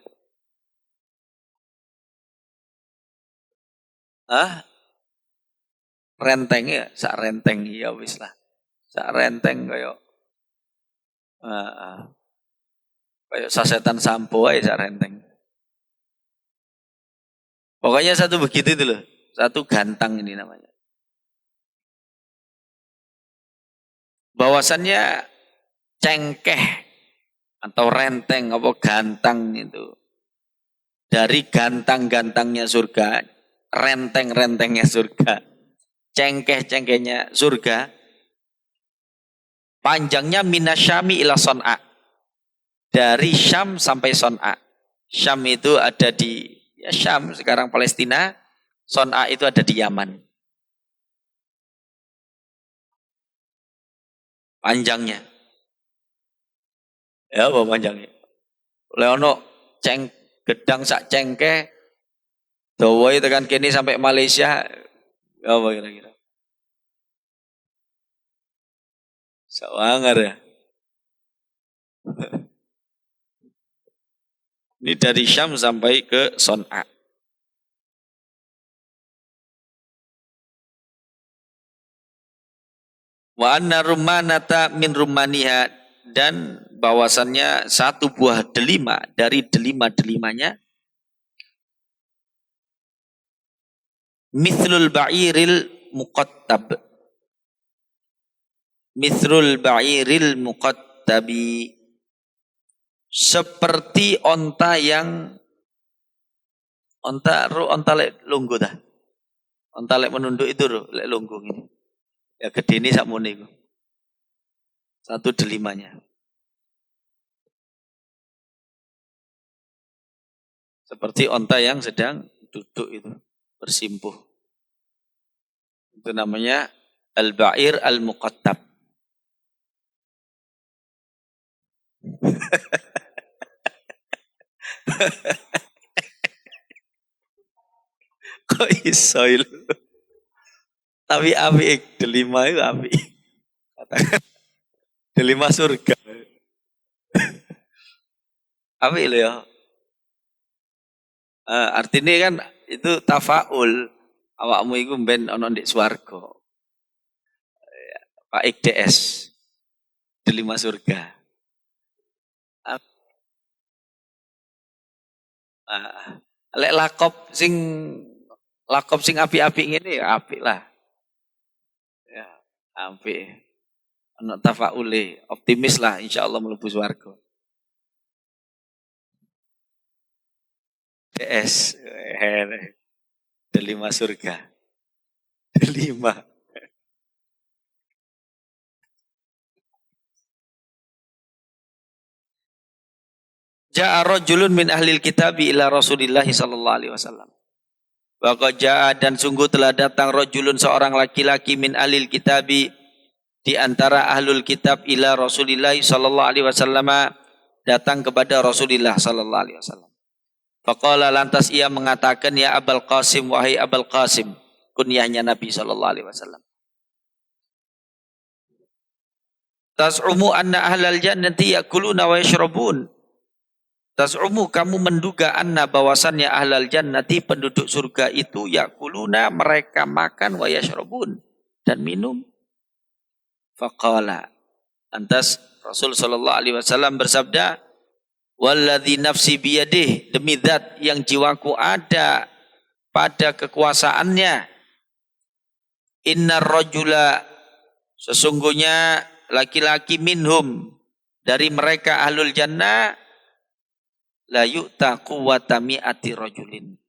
Hah? Renteng ya, sak renteng ya wis lah. Sak renteng kayak kayak sasetan sampo aja sak renteng. Pokoknya satu begitu itu loh. Satu gantang ini namanya. Bahwasannya cengkeh atau renteng apa gantang itu dari gantang-gantangnya surga, renteng-rentengnya surga, cengkeh-cengkehnya surga, panjangnya minasyami ila son'a, dari Syam sampai Son'a. Syam itu ada di ya Syam sekarang Palestina, Son'a itu ada di Yaman. Panjangnya. Ya apa panjangnya? Leono gedang sak cengkeh, dawa tekan kini sampai Malaysia, apa kira-kira? Sawangar ya. Ini dari Syam sampai ke Son'a. Wa anna rummanata min rummaniha, dan bahwasannya satu buah delima dari delima-delimanya mithlul ba'iril muqattab, mithrul ba'iril muqattabi, seperti onta yang onta lek lungguh dah. Onta lek menunduk itu lek lungguh ini. Ya gede ini sakmene iku. 1/5-nya. Seperti onta yang sedang duduk itu, bersimpuh. Itu namanya al-ba'ir al-muqattab. Kok iso itu? Tapi api delima itu api. Delima surga. Api loh ya. Artinya kan itu tafaul. Awakmu iku ben ana ndek swarga. Pak IKDS. Delima surga. Lek lakop sing api-api ngene ya apik lah. Ya, apik. Ana tafaule, optimis lah insyaallah mlebu swarga. DS delima surga. Delima. Ja'a rajulun min ahlil kitabi ila Rasulillah sallallahu alaihi wasallam. Wa qad ja'a, dan sungguh telah datang rajulun seorang laki-laki min ahlil kitabi di antara ahlul kitab ila Rasulillah sallallahu alaihi wasallam, datang kepada Rasulullah sallallahu alaihi wasallam. Faqala, lantas ia mengatakan, ya Abul Qasim, wahai Abul Qasim, kunyahnya Nabi sallallahu alaihi wasallam. Tas'umu anna ahlal jannati yakuluna wa yashrabun. Tas'umu, kamu menduga, anna bahwasannya ahlal jannati, penduduk surga itu, yakuluna, mereka makan, wa yashrabun, dan minum. Faqala, lantas Rasul sallallahu alaihi wasallam bersabda, walladzi nafsi biyadih, demi zat yang jiwaku ada pada kekuasaannya, innar rajula, sesungguhnya laki-laki minhum, dari mereka ahlul jannah, la yu'ta quwwata mi'ati rajulin,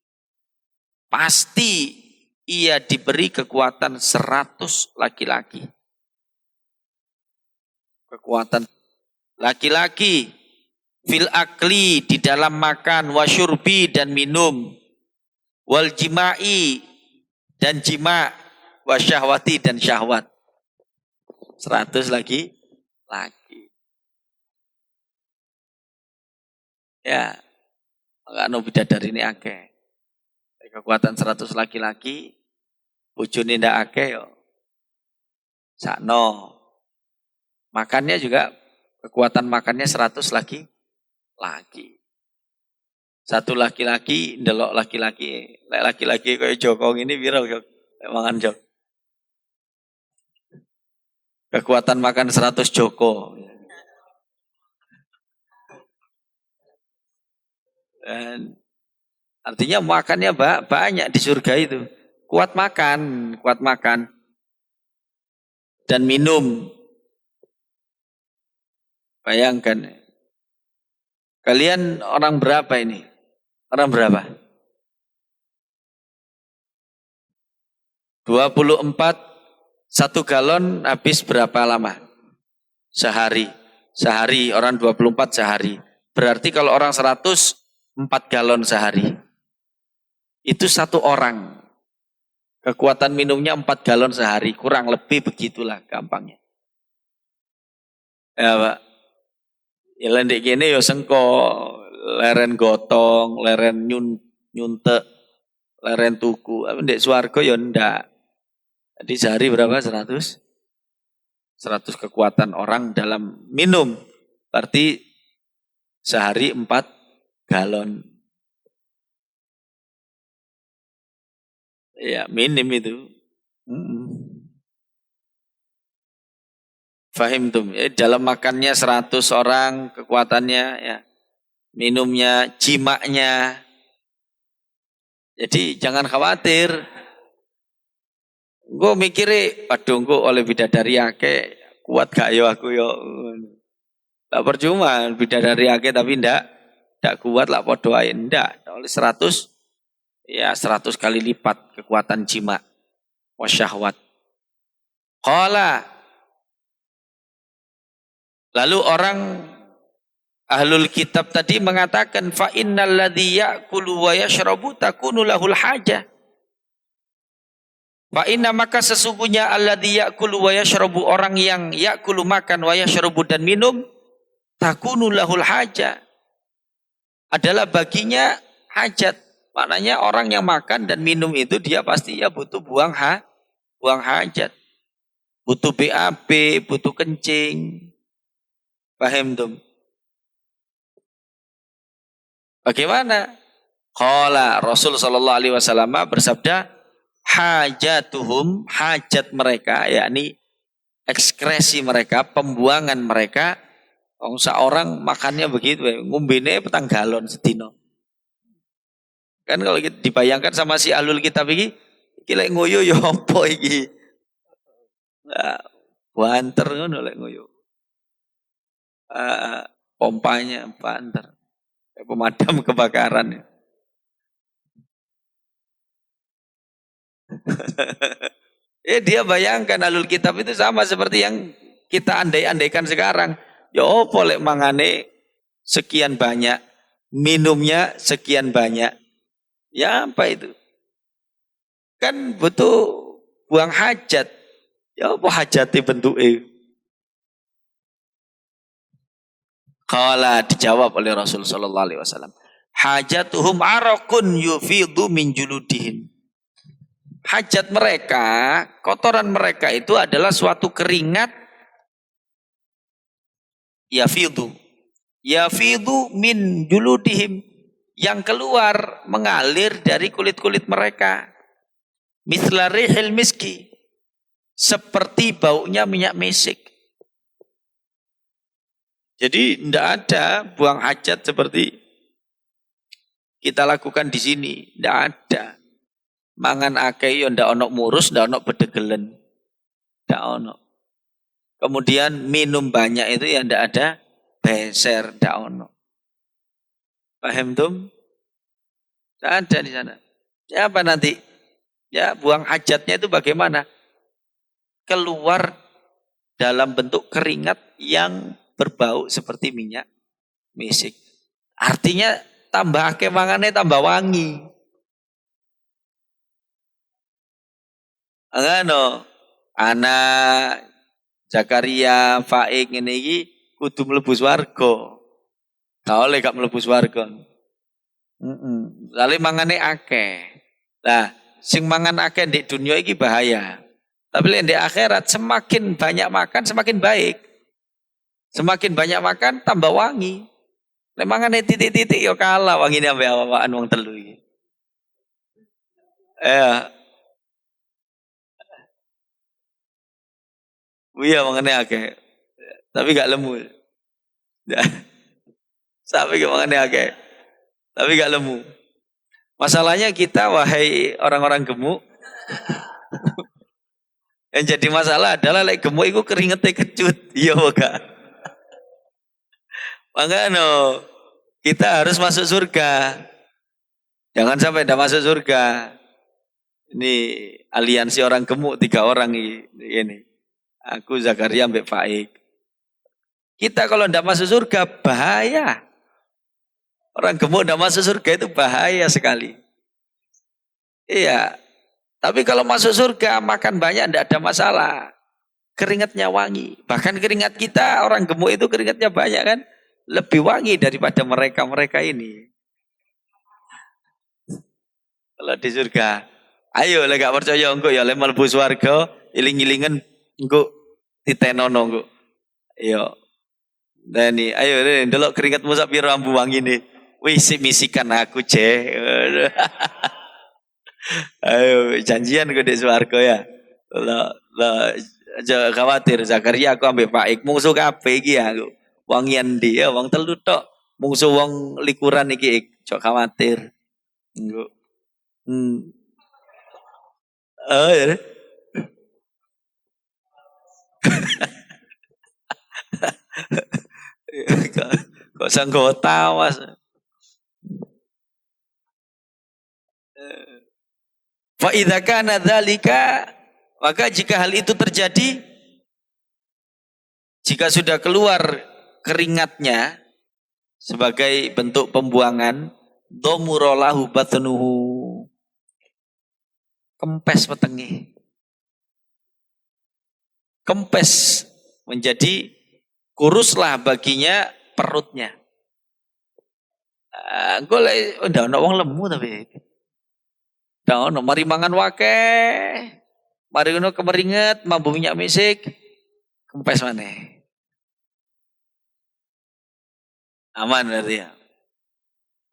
pasti ia diberi kekuatan 100 laki-laki. Kekuatan laki-laki fil akli, di dalam makan, wasyurbi, dan minum, wal jima'i, dan jima', wasyahwati, dan syahwat. 100 lagi. Ya, enggak no bidadari ini akeh. Kekuatan 100 laki-laki, bojone ndak akeh yo. Sakno. Makannya juga, kekuatan makannya 100 laki. Satu laki-laki ndelok laki-laki. Laki-laki kayak Joko ini viral mangan Jok. Kekuatan makan 100 Joko. Dan artinya makannya banyak di surga itu. Kuat makan dan minum. Bayangkan. Kalian orang berapa ini? Orang berapa? 24, 1 galon habis berapa lama? Sehari orang 24 sehari. Berarti kalau orang 100, 4 galon sehari. Itu 1 orang. Kekuatan minumnya 4 galon sehari. Kurang lebih begitulah gampangnya. Ya Pak. Ya lendek gini ya sengko, leren gotong, leren nyuntek, leren tuku. Ndek swarga ya ndak. Jadi sehari berapa? 100 kekuatan orang dalam minum. Berarti sehari 4 galon. Ya minim itu. Fahim tuh, ya, dalam makannya 100 orang kekuatannya, ya, minumnya, jimaknya. Jadi jangan khawatir. Gue mikirnya, waduh gue oleh bidadari akeh, kuat gak yo aku yo. Tak percuma bidadari akeh tapi ndak kuat lah podo ae ndak. Oleh 100 ya 100 kali lipat kekuatan jima wasyahwat. Qala lalu orang ahlul kitab tadi mengatakan fa innal ladzi ya'kulu wa yashrabu takunu lahul hajah. Fa inna maka sesungguhnya alladzi ya'kulu wa yashrabu orang yang ya'kulu makan wa yashrabu dan minum takunu lahul hajah adalah baginya hajat. Maknanya orang yang makan dan minum itu dia pasti ya butuh buang hajat. Butuh BAB, butuh kencing. Paham tuh? Bagaimana? Qala Rasul sallallahu alaihi wasallam bersabda, hajatuhum, hajat mereka, yakni ekskresi mereka, pembuangan mereka, seorang makannya begitu, ngumbine petang galon sedino. Kan kalau kita dibayangkan sama si ahlul kitab iki, lek ngoyo ya apa iki? Nah, banter ngono lek ngoyo. Pompanya banter. Pemadam kebakaran. Dia bayangkan alul kitab itu sama seperti yang kita andai-andaikan sekarang. Ya opo lek mangane sekian banyak, minumnya sekian banyak. Ya apa itu? Kan butuh buang hajat. Ya apa hajati bentuknya? Qala dijawab oleh Rasul sallallahu alaihi wasallam. Hajatuhum arakun yufidu min juludihim. Hajat mereka, kotoran mereka itu adalah suatu keringat yafidu. Yafidu min juludihim yang keluar mengalir dari kulit-kulit mereka. Misla rihil miski. Seperti baunya minyak misik. Jadi tidak ada buang hajat seperti kita lakukan di sini. Tidak ada. Mangan akeh yo ndak ono murus, ndak ono bedegelen. Ndak ono. Kemudian minum banyak itu ya ndak ada beser, ndak ono. Paham tuh? Ndak ada di sana. Ya apa nanti? Ya buang hajatnya itu bagaimana? Keluar dalam bentuk keringat yang berbau seperti minyak misik. Artinya tambah akeh mangannya tambah wangi. Angano anak Zakaria Faik ngene iki kudu mlebu swarga. Gak oleh gak mlebu swarga. Soale mangane akeh. Lah, sing mangan akeh di dunia iki bahaya. Tapi lek di akhirat semakin banyak makan semakin baik. Semakin banyak makan tambah wangi. Lek mangane titik-titik ya kalah wangine ambek awakan wong telu iki. Iya mangane akeh. Tapi gak lemu. Sampai gak mangane akeh. Tapi gak lemu. Masalahnya kita wahai orang-orang gemuk. Yang jadi masalah adalah lek gemuk itu keringetnya kecut. Iya gak? Makanya kita harus masuk surga. Jangan sampai tidak masuk surga. Ini aliansi orang gemuk 3 orang ini. Aku Zakaria Mbak Faik. Kita kalau tidak masuk surga bahaya. Orang gemuk tidak masuk surga itu bahaya sekali. Iya. Tapi kalau masuk surga makan banyak tidak ada masalah. Keringatnya wangi. Bahkan keringat kita orang gemuk itu keringatnya banyak kan. Lebih wangi daripada mereka-mereka ini. Kalau di surga. Ayo lah gak percaya engko ya lemal mlebu swarga iling-ilingan engko ditenono engko. Ayo. Dani, ayo ndelok keringatmu sak piro ambu wangine. Wis misikan aku, Je. Ayo janjian gue di swarga ya. Lah aja khawatir Zakaria aku ambek Pak Ik mungsuh kabeh iki aku. Wangian dia wong telu tok. Mungsuh wong likuran iki jok khawatir. Engko. Oh ya. Kok sanggup tawas. Fa idza kana dzalika, maka jika hal itu terjadi, jika sudah keluar keringatnya sebagai bentuk pembuangan, dhamurolahu batnuhu, kempes wetenge. Kempes menjadi kuruslah baginya perutnya. Golek ndak ono wong lemu tapi. Ndak ono mari mangan wakeh. Mari ngono kemeringet, mambu minyak misik, kempes maneh. Aman berarti ya.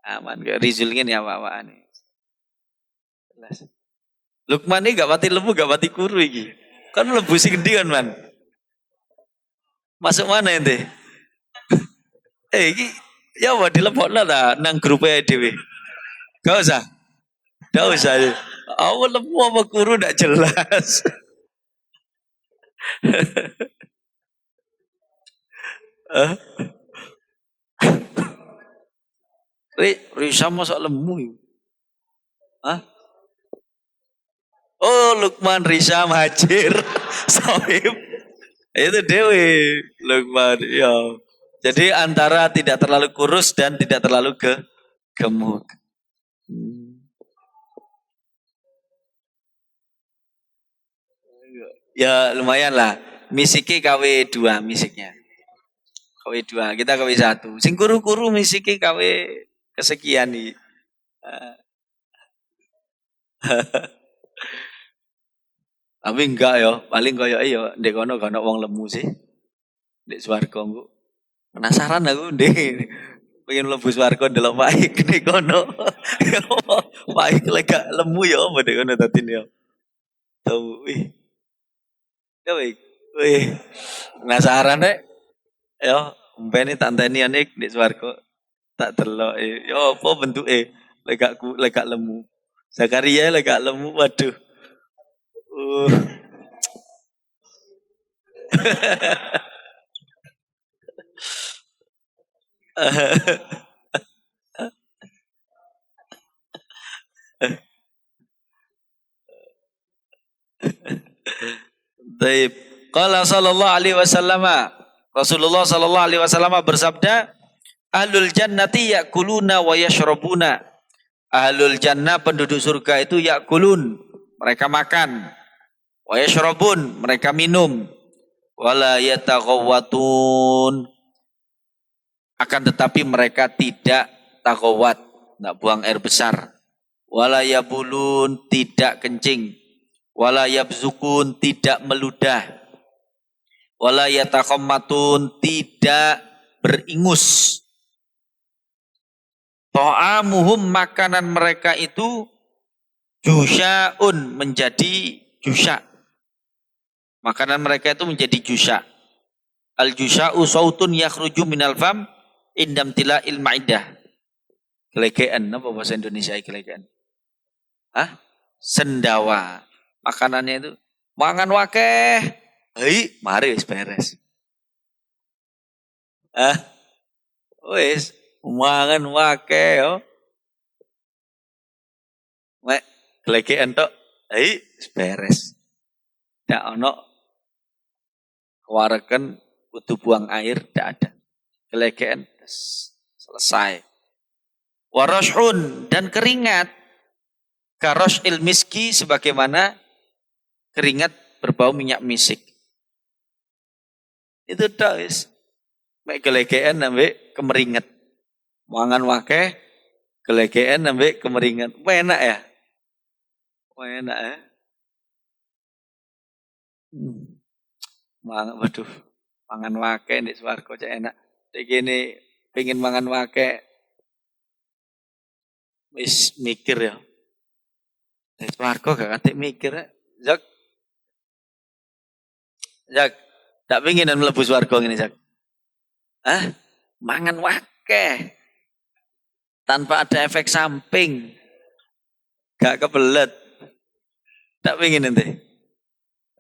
Aman gak Rizul ini apa-apaan nih. Jelas. Lukman ini gak pati lemu, gak pati kuru iki. Kan lebu sing gede kan, Man. Masuk mana ente? Iki ya apa dilepokno ta nang grup dhewe. Gak usah. Gak usah. Aku lemu apa kuru gak jelas. Risa masuk lemu. Hah? Oh, Lukman Risa Majir Sohib. Itu Dewi Lukman. Ya. Jadi antara tidak terlalu kurus dan tidak terlalu gemuk. Ya lumayan lah. Misiki KW 2 misiknya. KW 2, kita KW 1. Sing kuru-kuru misiki KW kesekian nih. Tapi enggak ya, paling koyo yo ndek kono gak ono wong lemu sih. Ndek swarga engko. Penasaran aku ndek. Pengen mlebu swarga ndelok paik ndek kono. Paik lek gak lemu ya apa ndek kono dadi yo. Tuh, wih. Ya wih. Penasaran rek. Yo, mbene tak anteni ndek swarga. Tak delok yo apa bentuke lek gak lemu. Zakaria lek gak lemu, waduh. Baik. Qala sallallahu alaihi wasallam, Rasulullah sallallahu alaihi wasallam bersabda, ahlul jannati yakuluna wa yashrabuna. Ahlul jannah penduduk surga itu yakulun, mereka makan. Wa yashrabun, mereka minum. Wala yataghawwatun, akan tetapi mereka tidak taghawat, tidak buang air besar. Wala yabulun, tidak kencing. Wala yabzukun, tidak meludah. Wala yatakhammatun, tidak beringus. Ta'amuhum, makanan mereka itu jusya'un, menjadi jusya'. Makanan mereka itu menjadi jusya'. Al-jusya'u sautun yakhruju minal fam indam tila'il ma'idah. Gelegean, apa bahasa Indonesia gelegean? Hah? Sendawa. Makanannya itu mangan wakeh. Hei, mari wis beres. Wis mangan wakeh yo. Mek gelegean tok. Hei, wis beres. Ndak ono kewareken kudu buang air, ndak ada. Gelegean selesai. Warashun, dan keringat. Karosh ilmiski, sebagaimana keringat berbau minyak misik. Itu tok wis. Mek gelegean ambek kemeringet. Mangan wakeh, gelegean ambek kemeringet. Enak ya? Enak ya? Waduh, mangan wakeh ndek swarga cek enak. Dek kene pengen mangan wakeh wis mikir ya. Ndek swarga gak katik mikir ya. Jak, tak pengen mlebu swarga ngene, Jak. Mangan wakeh. Tanpa ada efek samping. Gak kebelet. Tak pengen nanti.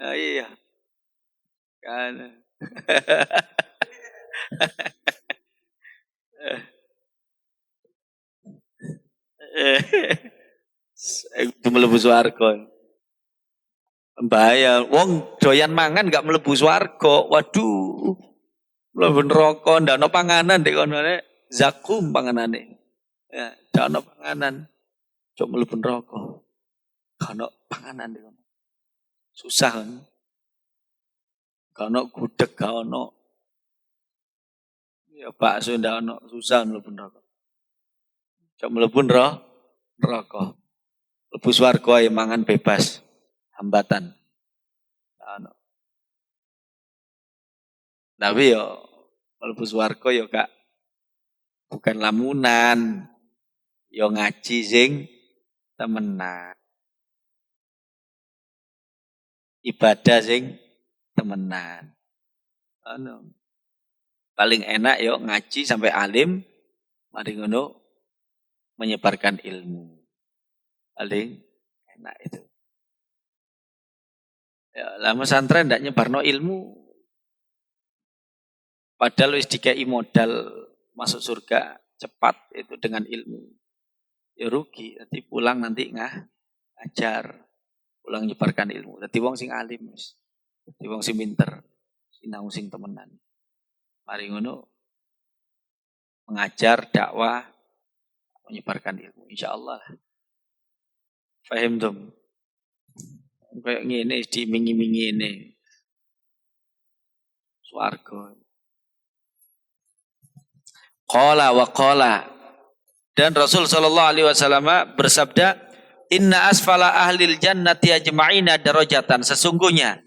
Iya. Kan. Itu mlebu swarga. Bahaya. Wong doyan mangan gak mlebu swarga. Waduh. Mlebu neraka ndak ono panganan dek kono nek zakum panganane. Ya, ndak ono panganan. Cok mlebu neraka. Gak ono panganan dek kono. Susah kan. Gak ono gudeg gak ono. Ya bakso ndak ono, susah mlebu neraka. Cok mlebu neraka. Mlebu swarga ya mangan bebas. Hambatan. Ano. Tapi yo mlebu swarga yo gak bukan lamunan. Yo ngaji sing temenan. Ibadah sing temenan. Ano. Paling enak yo ngaji sampai alim, mari ngono menyebarkan ilmu. Paling enak itu. Ya, lama santren ndak nyebarno ilmu. Padahal wis dikai modal masuk surga cepat itu dengan ilmu. Ya rugi, nanti pulang nanti ngajar, pulang nyebarkan ilmu. Dadi wong sing alim wis. Dadi wong sing pinter, sinau sing temenan. Mari ngono mengajar, dakwah, menyebarkan ilmu insyaallah. Paham dong? Kayak ngene dimingi-mingi ini. Swarga. Qala wa qala. Dan Rasul sallallahu alaihi wasallam bersabda, "Inna asfala ahlil jannati ajma'ina darajatan." Sesungguhnya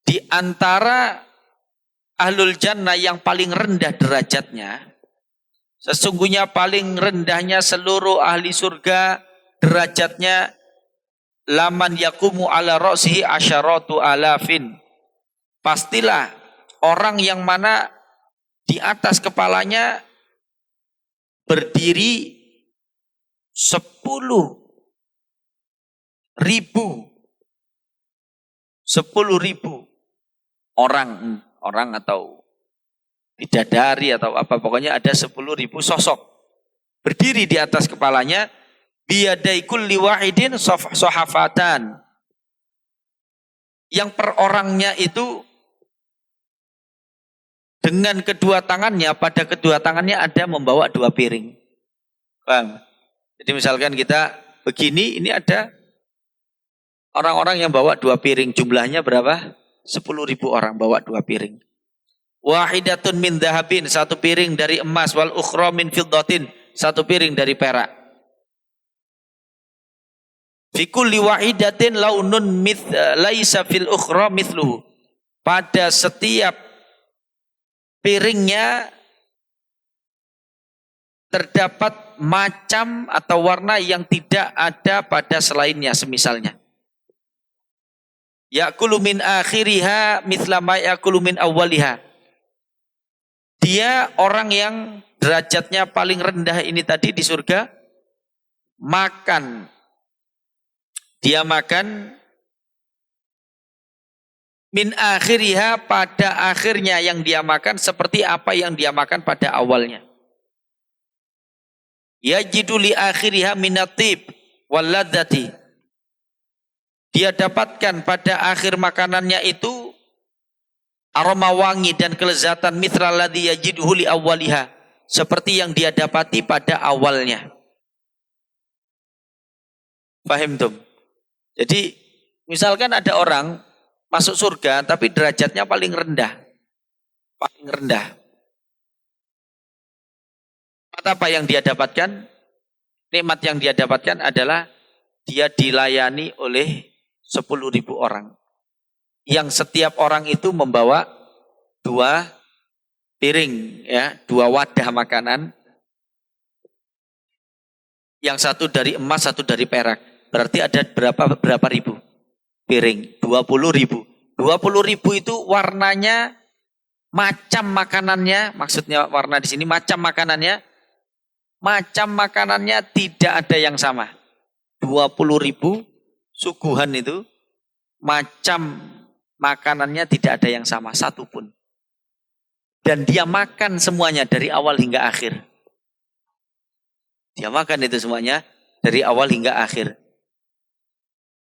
di antara ahlul jannah yang paling rendah derajatnya, sesungguhnya paling rendahnya seluruh ahli surga derajatnya laman yakumu ala ra'sihi asyaratu alafin. Pastilah orang yang mana di atas kepalanya berdiri 10.000 orang atau bidadari atau apa, pokoknya ada 10.000 sosok berdiri di atas kepalanya, biyadai kulli wahidin sohafatan, yang per orangnya itu dengan kedua tangannya, pada kedua tangannya ada membawa 2 piring. Paham? Jadi misalkan kita begini, ini ada orang-orang yang bawa 2 piring. Jumlahnya berapa? 10.000 orang bawa 2 piring. Wahidatun min dhahabin, 1 piring dari emas, wal ukhra min fiddatin, 1 piring dari perak. Fi kulli wahidatin launun laisa fil ukhra mithluhu. Pada setiap piringnya terdapat macam atau warna yang tidak ada pada selainnya, semisalnya. Ya'kulu min akhiriha mithla ma ya'kulu min awwaliha. Dia orang yang derajatnya paling rendah ini tadi di surga, makan. Dia makan min akhiriha, pada akhirnya yang dia makan seperti apa yang dia makan pada awalnya. Yajidu li akhiriha minatib wal ladzati. Dia dapatkan pada akhir makanannya itu aroma wangi dan kelezatan mithral ladzi yajiduhu li awwaliha, seperti yang dia dapati pada awalnya. Paham tuh? Jadi misalkan ada orang masuk surga tapi derajatnya paling rendah. Paling rendah. Apa yang dia dapatkan? Nikmat yang dia dapatkan adalah dia dilayani oleh 10.000 orang. Yang setiap orang itu membawa 2 piring, ya, 2 wadah makanan. Yang satu dari emas, satu dari perak. Berarti ada berapa ribu piring? 20.000. 20.000 itu warnanya, macam makanannya, maksudnya warna di sini macam makanannya tidak ada yang sama. 20.000 suguhan itu macam makanannya tidak ada yang sama, satu pun. Dan dia makan semuanya dari awal hingga akhir. Dia makan itu semuanya dari awal hingga akhir.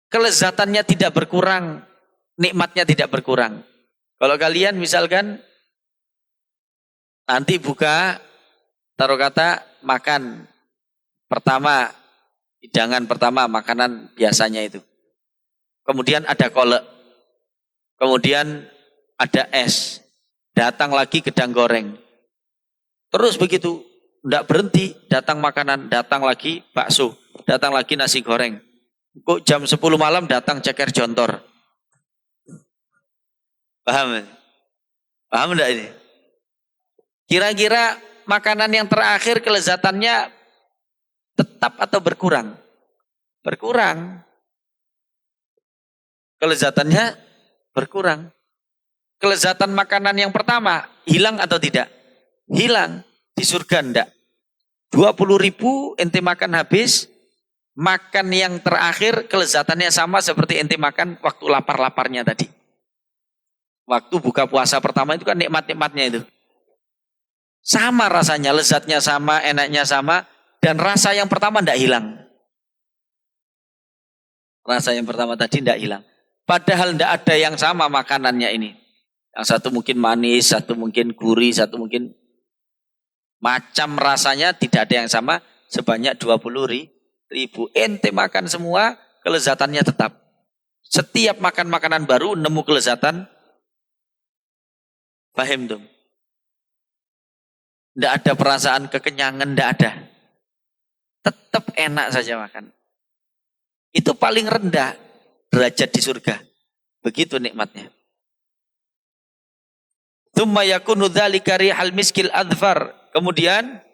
Kelezatannya tidak berkurang, nikmatnya tidak berkurang. Kalau kalian misalkan nanti buka, taruh kata makan pertama, hidangan pertama makanan biasanya itu. Kemudian ada kolak, kemudian ada es, datang lagi gedang goreng. Terus begitu, tidak berhenti, datang makanan, datang lagi bakso, datang lagi nasi goreng. Kok jam 10 malam datang ceker jontor. Paham? Paham enggak ini? Kira-kira makanan yang terakhir kelezatannya tetap atau berkurang? Berkurang. Kelezatannya berkurang. Kelezatan makanan yang pertama hilang atau tidak? Hilang. Di surga enggak. 20.000 ente makan habis, makan yang terakhir kelezatannya sama seperti ente makan waktu lapar-laparnya tadi. Waktu buka puasa pertama itu kan nikmat-nikmatnya itu. Sama rasanya, lezatnya sama, enaknya sama, dan rasa yang pertama enggak hilang. Rasa yang pertama tadi enggak hilang. Padahal enggak ada yang sama makanannya ini. Yang satu mungkin manis, satu mungkin gurih, satu mungkin macam rasanya tidak ada yang sama, sebanyak 20.000. Ente makan semua, kelezatannya tetap. Setiap makan makanan baru nemu kelezatan. Paham dong? Tidak ada perasaan kekenyangan, tidak ada. Tetap enak saja makan. Itu paling rendah derajat di surga. Begitu nikmatnya. Tsumma yakunu dzalika rihal miskil adfar. Kemudian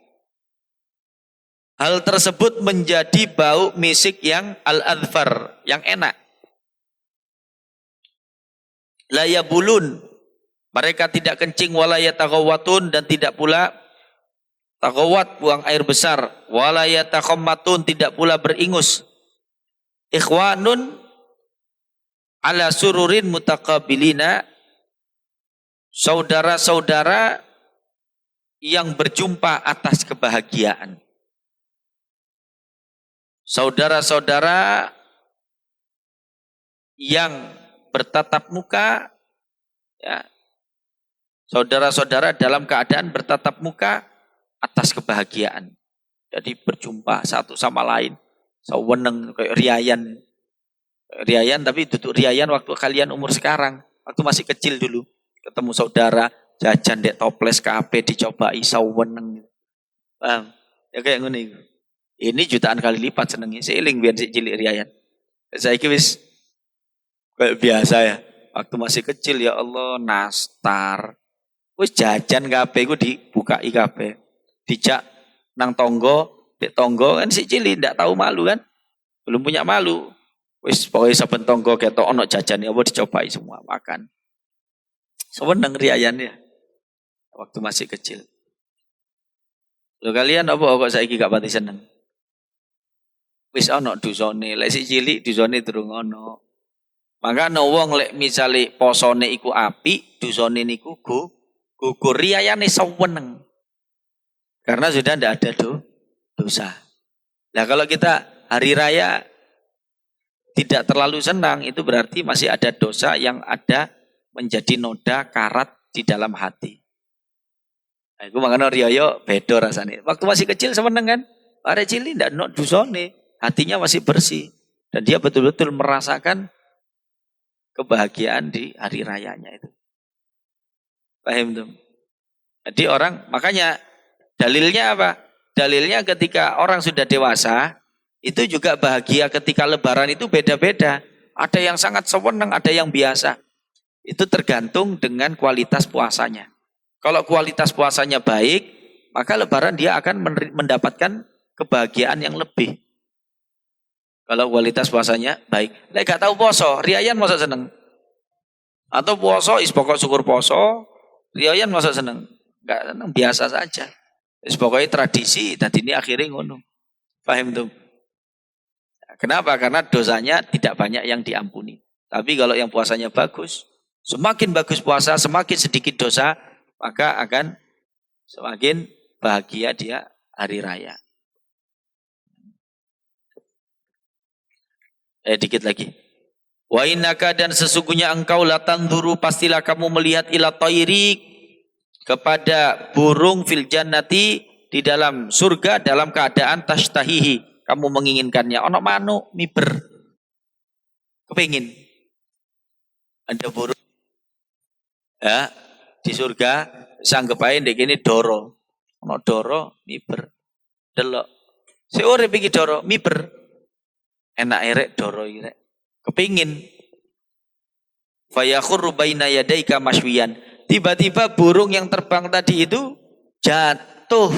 hal tersebut menjadi bau misik yang al-adfar, yang enak. La yabulun, mereka tidak kencing, wala yataghawwatun, dan tidak pula taghawwat, buang air besar, wala yatakhammatun, tidak pula beringus. Ikhwanun ala sururin mutaqabilina, saudara-saudara yang berjumpa atas kebahagiaan. Saudara-saudara yang bertatap muka, ya, saudara-saudara dalam keadaan bertatap muka atas kebahagiaan. Jadi berjumpa satu sama lain. Saweneng kayak riayan. Riayan tapi duduk riayan waktu kalian umur sekarang. Waktu masih kecil dulu. Ketemu saudara, jajan dek toples KP dicobai saweneng. Paham? Ya kayak ngene. Ini jutaan kali lipat senengnya. Seiling biar si cilik riayan. Saya wis kayak biasa ya. Waktu masih kecil ya Allah nastar. Wis jajan kabeh iku dibukai kabeh. Dijak nang tonggo, dek tonggo kan si cilik ndak tahu malu kan? Belum punya malu. Wis pokoke saben tonggo ketok ono jajan apa dicobai semua makan. Seneng riayannya waktu masih kecil. Lho kalian apa kok saiki gak pati seneng? Wis ono dusone, lek si cilik dusone durung ono. Maka wong lek misale posone iku apik, dusone niku gugur riayane seneng. Karena sudah ndak ada dosa. Nah kalau kita hari raya tidak terlalu senang, itu berarti masih ada dosa yang ada menjadi noda karat di dalam hati. Nah, itu makanya riyo beda rasanya. Waktu masih kecil seneng kan? Ada cilik ndak ono dosane, hatinya masih bersih dan dia betul-betul merasakan kebahagiaan di hari rayanya itu. Paham tuh? Jadi orang, makanya dalilnya apa? Dalilnya ketika orang sudah dewasa, itu juga bahagia ketika lebaran itu beda-beda. Ada yang sangat senang, ada yang biasa. Itu tergantung dengan kualitas puasanya. Kalau kualitas puasanya baik, maka lebaran dia akan mendapatkan kebahagiaan yang lebih. Kalau kualitas puasanya baik. Lek gak tahu poso, riayan masa seneng. Atau poso is pokok syukur poso, riayan masa seneng. Gak seneng, biasa saja. Is pokoknya tradisi, tadi ini akhirnya ngono. Paham tuh? Kenapa? Karena dosanya tidak banyak yang diampuni. Tapi kalau yang puasanya bagus, semakin bagus puasa, semakin sedikit dosa, maka akan semakin bahagia dia hari raya. Dikit lagi. Wa innaka dan sesungguhnya engkau latanduru pastilah kamu melihat ila tayri kepada burung fil jannati di dalam surga dalam keadaan tashtahihi kamu menginginkannya. Ono manuk miber. Kepingin. Ada burung ya di surga sanggup ae ndek kene doro. Ono doro miber. Delok. Sik urip iki doro miber. Enak erek doro iki rek. Kepingin. Fayakhurru baina yadaika maswiyan. Tiba-tiba burung yang terbang tadi itu jatuh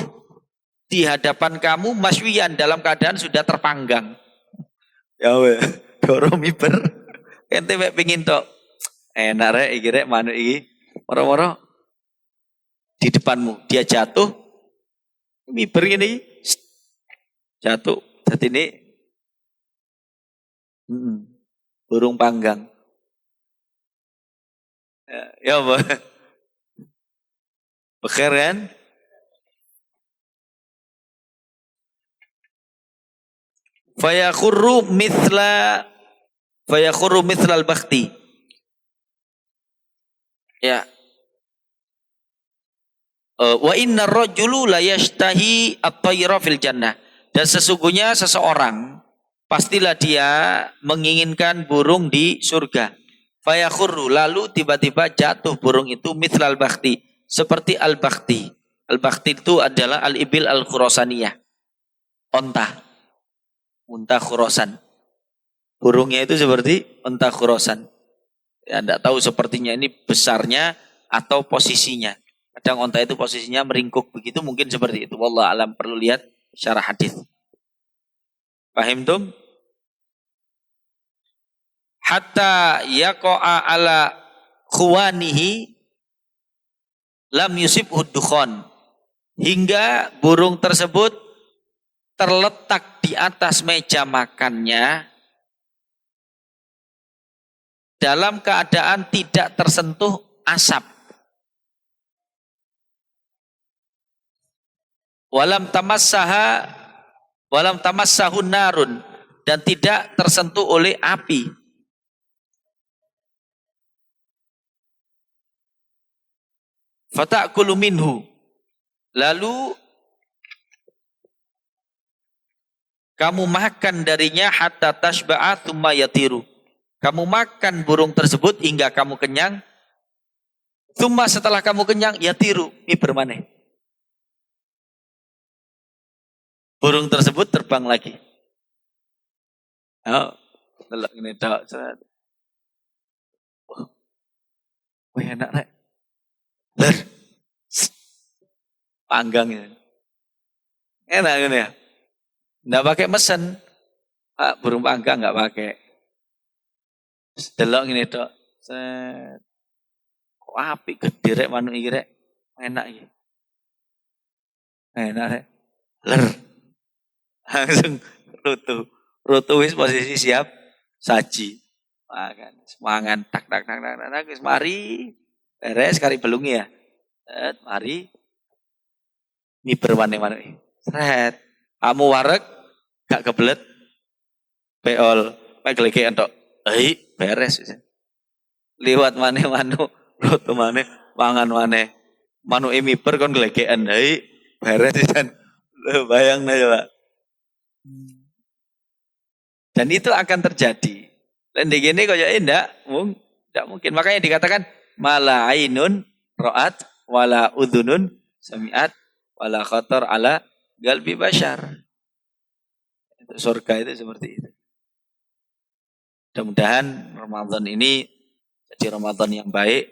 di hadapan kamu maswiyan dalam keadaan sudah terpanggang. Ya weh, doro miber. Ente mek pengin tok. Enak rek iki rek manuk iki. Moro-moro di depanmu dia jatuh miber ini jatuh. Jadi ini burung panggang. Ya apa? Bekar kan? Fayakhurru mithla al-bakhti. Ya. Wa inna rajulu la yashtahi at-tayra fil jannah. Dan sesungguhnya seseorang pastilah dia menginginkan burung di surga. Fayakhurru lalu tiba-tiba jatuh burung itu mithlal bakhti seperti al-bakhti. Al-bakhti itu adalah al-ibil al-khurasaniyah. Unta khurasan. Burungnya itu seperti unta khurasan. Ya, enggak tahu sepertinya ini besarnya atau posisinya. Kadang unta itu posisinya meringkuk begitu mungkin seperti itu. Wallah alam perlu lihat syarah hadis. Paham tum? Hatta yaqa'a ala khuwanihi lam yusibhu dukhon. Hingga burung tersebut terletak di atas meja makannya dalam keadaan tidak tersentuh asap. Walam tamassahun narun dan tidak tersentuh oleh api. Fata'kulu minhu. Lalu kamu makan darinya hatta tashba'a thumma yatiru. Kamu makan burung tersebut hingga kamu kenyang. Thumma setelah kamu kenyang yatiru. Miber maneh. Burung tersebut terbang lagi. Oh, delok ngene tok. Wah, enak rek. Ler. Panggang ya. Enak ngene ya. Enggak pakai mesen. Burung panggang enggak pakai. Delok ngene tok. Set. Kok apik gede rek manuk iki rek. Enak iki. Enak rek. Ler. Langsung rutu wis posisi siap saji. Makan, semangan tak wis mari beres kari belungi ya. Mari miber maneh-maneh. Sret. Kamu wareg gak kebelet peol, mek glegekan tok. Beres. Liwat maneh manuk, rutu maneh, mangan maneh. Manuke miber kon glegekan. Beres pisan. Bayangna coba. Dan itu akan terjadi. Dan di gini kaya enggak mungkin. Makanya dikatakan mala ainun ra'at wala udhunun sami'at wala khatar ala galbi bashar. Surga itu seperti itu. Mudah-mudahan Ramadan ini jadi Ramadan yang baik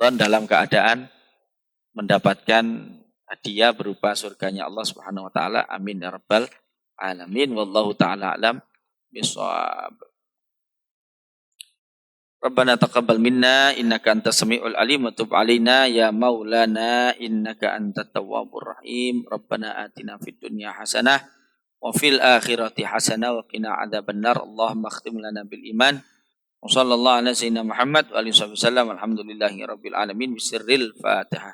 dan dalam keadaan mendapatkan hadiah berupa surganya Allah Subhanahu wa taala. Amin ya rabbal alamin. Wallahu taala alam bisawab. Rabbana taqabbal minna innaka antas samiul alim wa tub alaina ya maulana innaka antat tawwabur rahim. Rabbana atina fid dunya hasanah wa fil akhirati hasanah wa qina adzabannar. Allahumma khtim lana bil iman Wassallallahu ala sayyidina Muhammad wa alihi wasallam. Alhamdulillahi rabbil alamin bisirril Fatihah.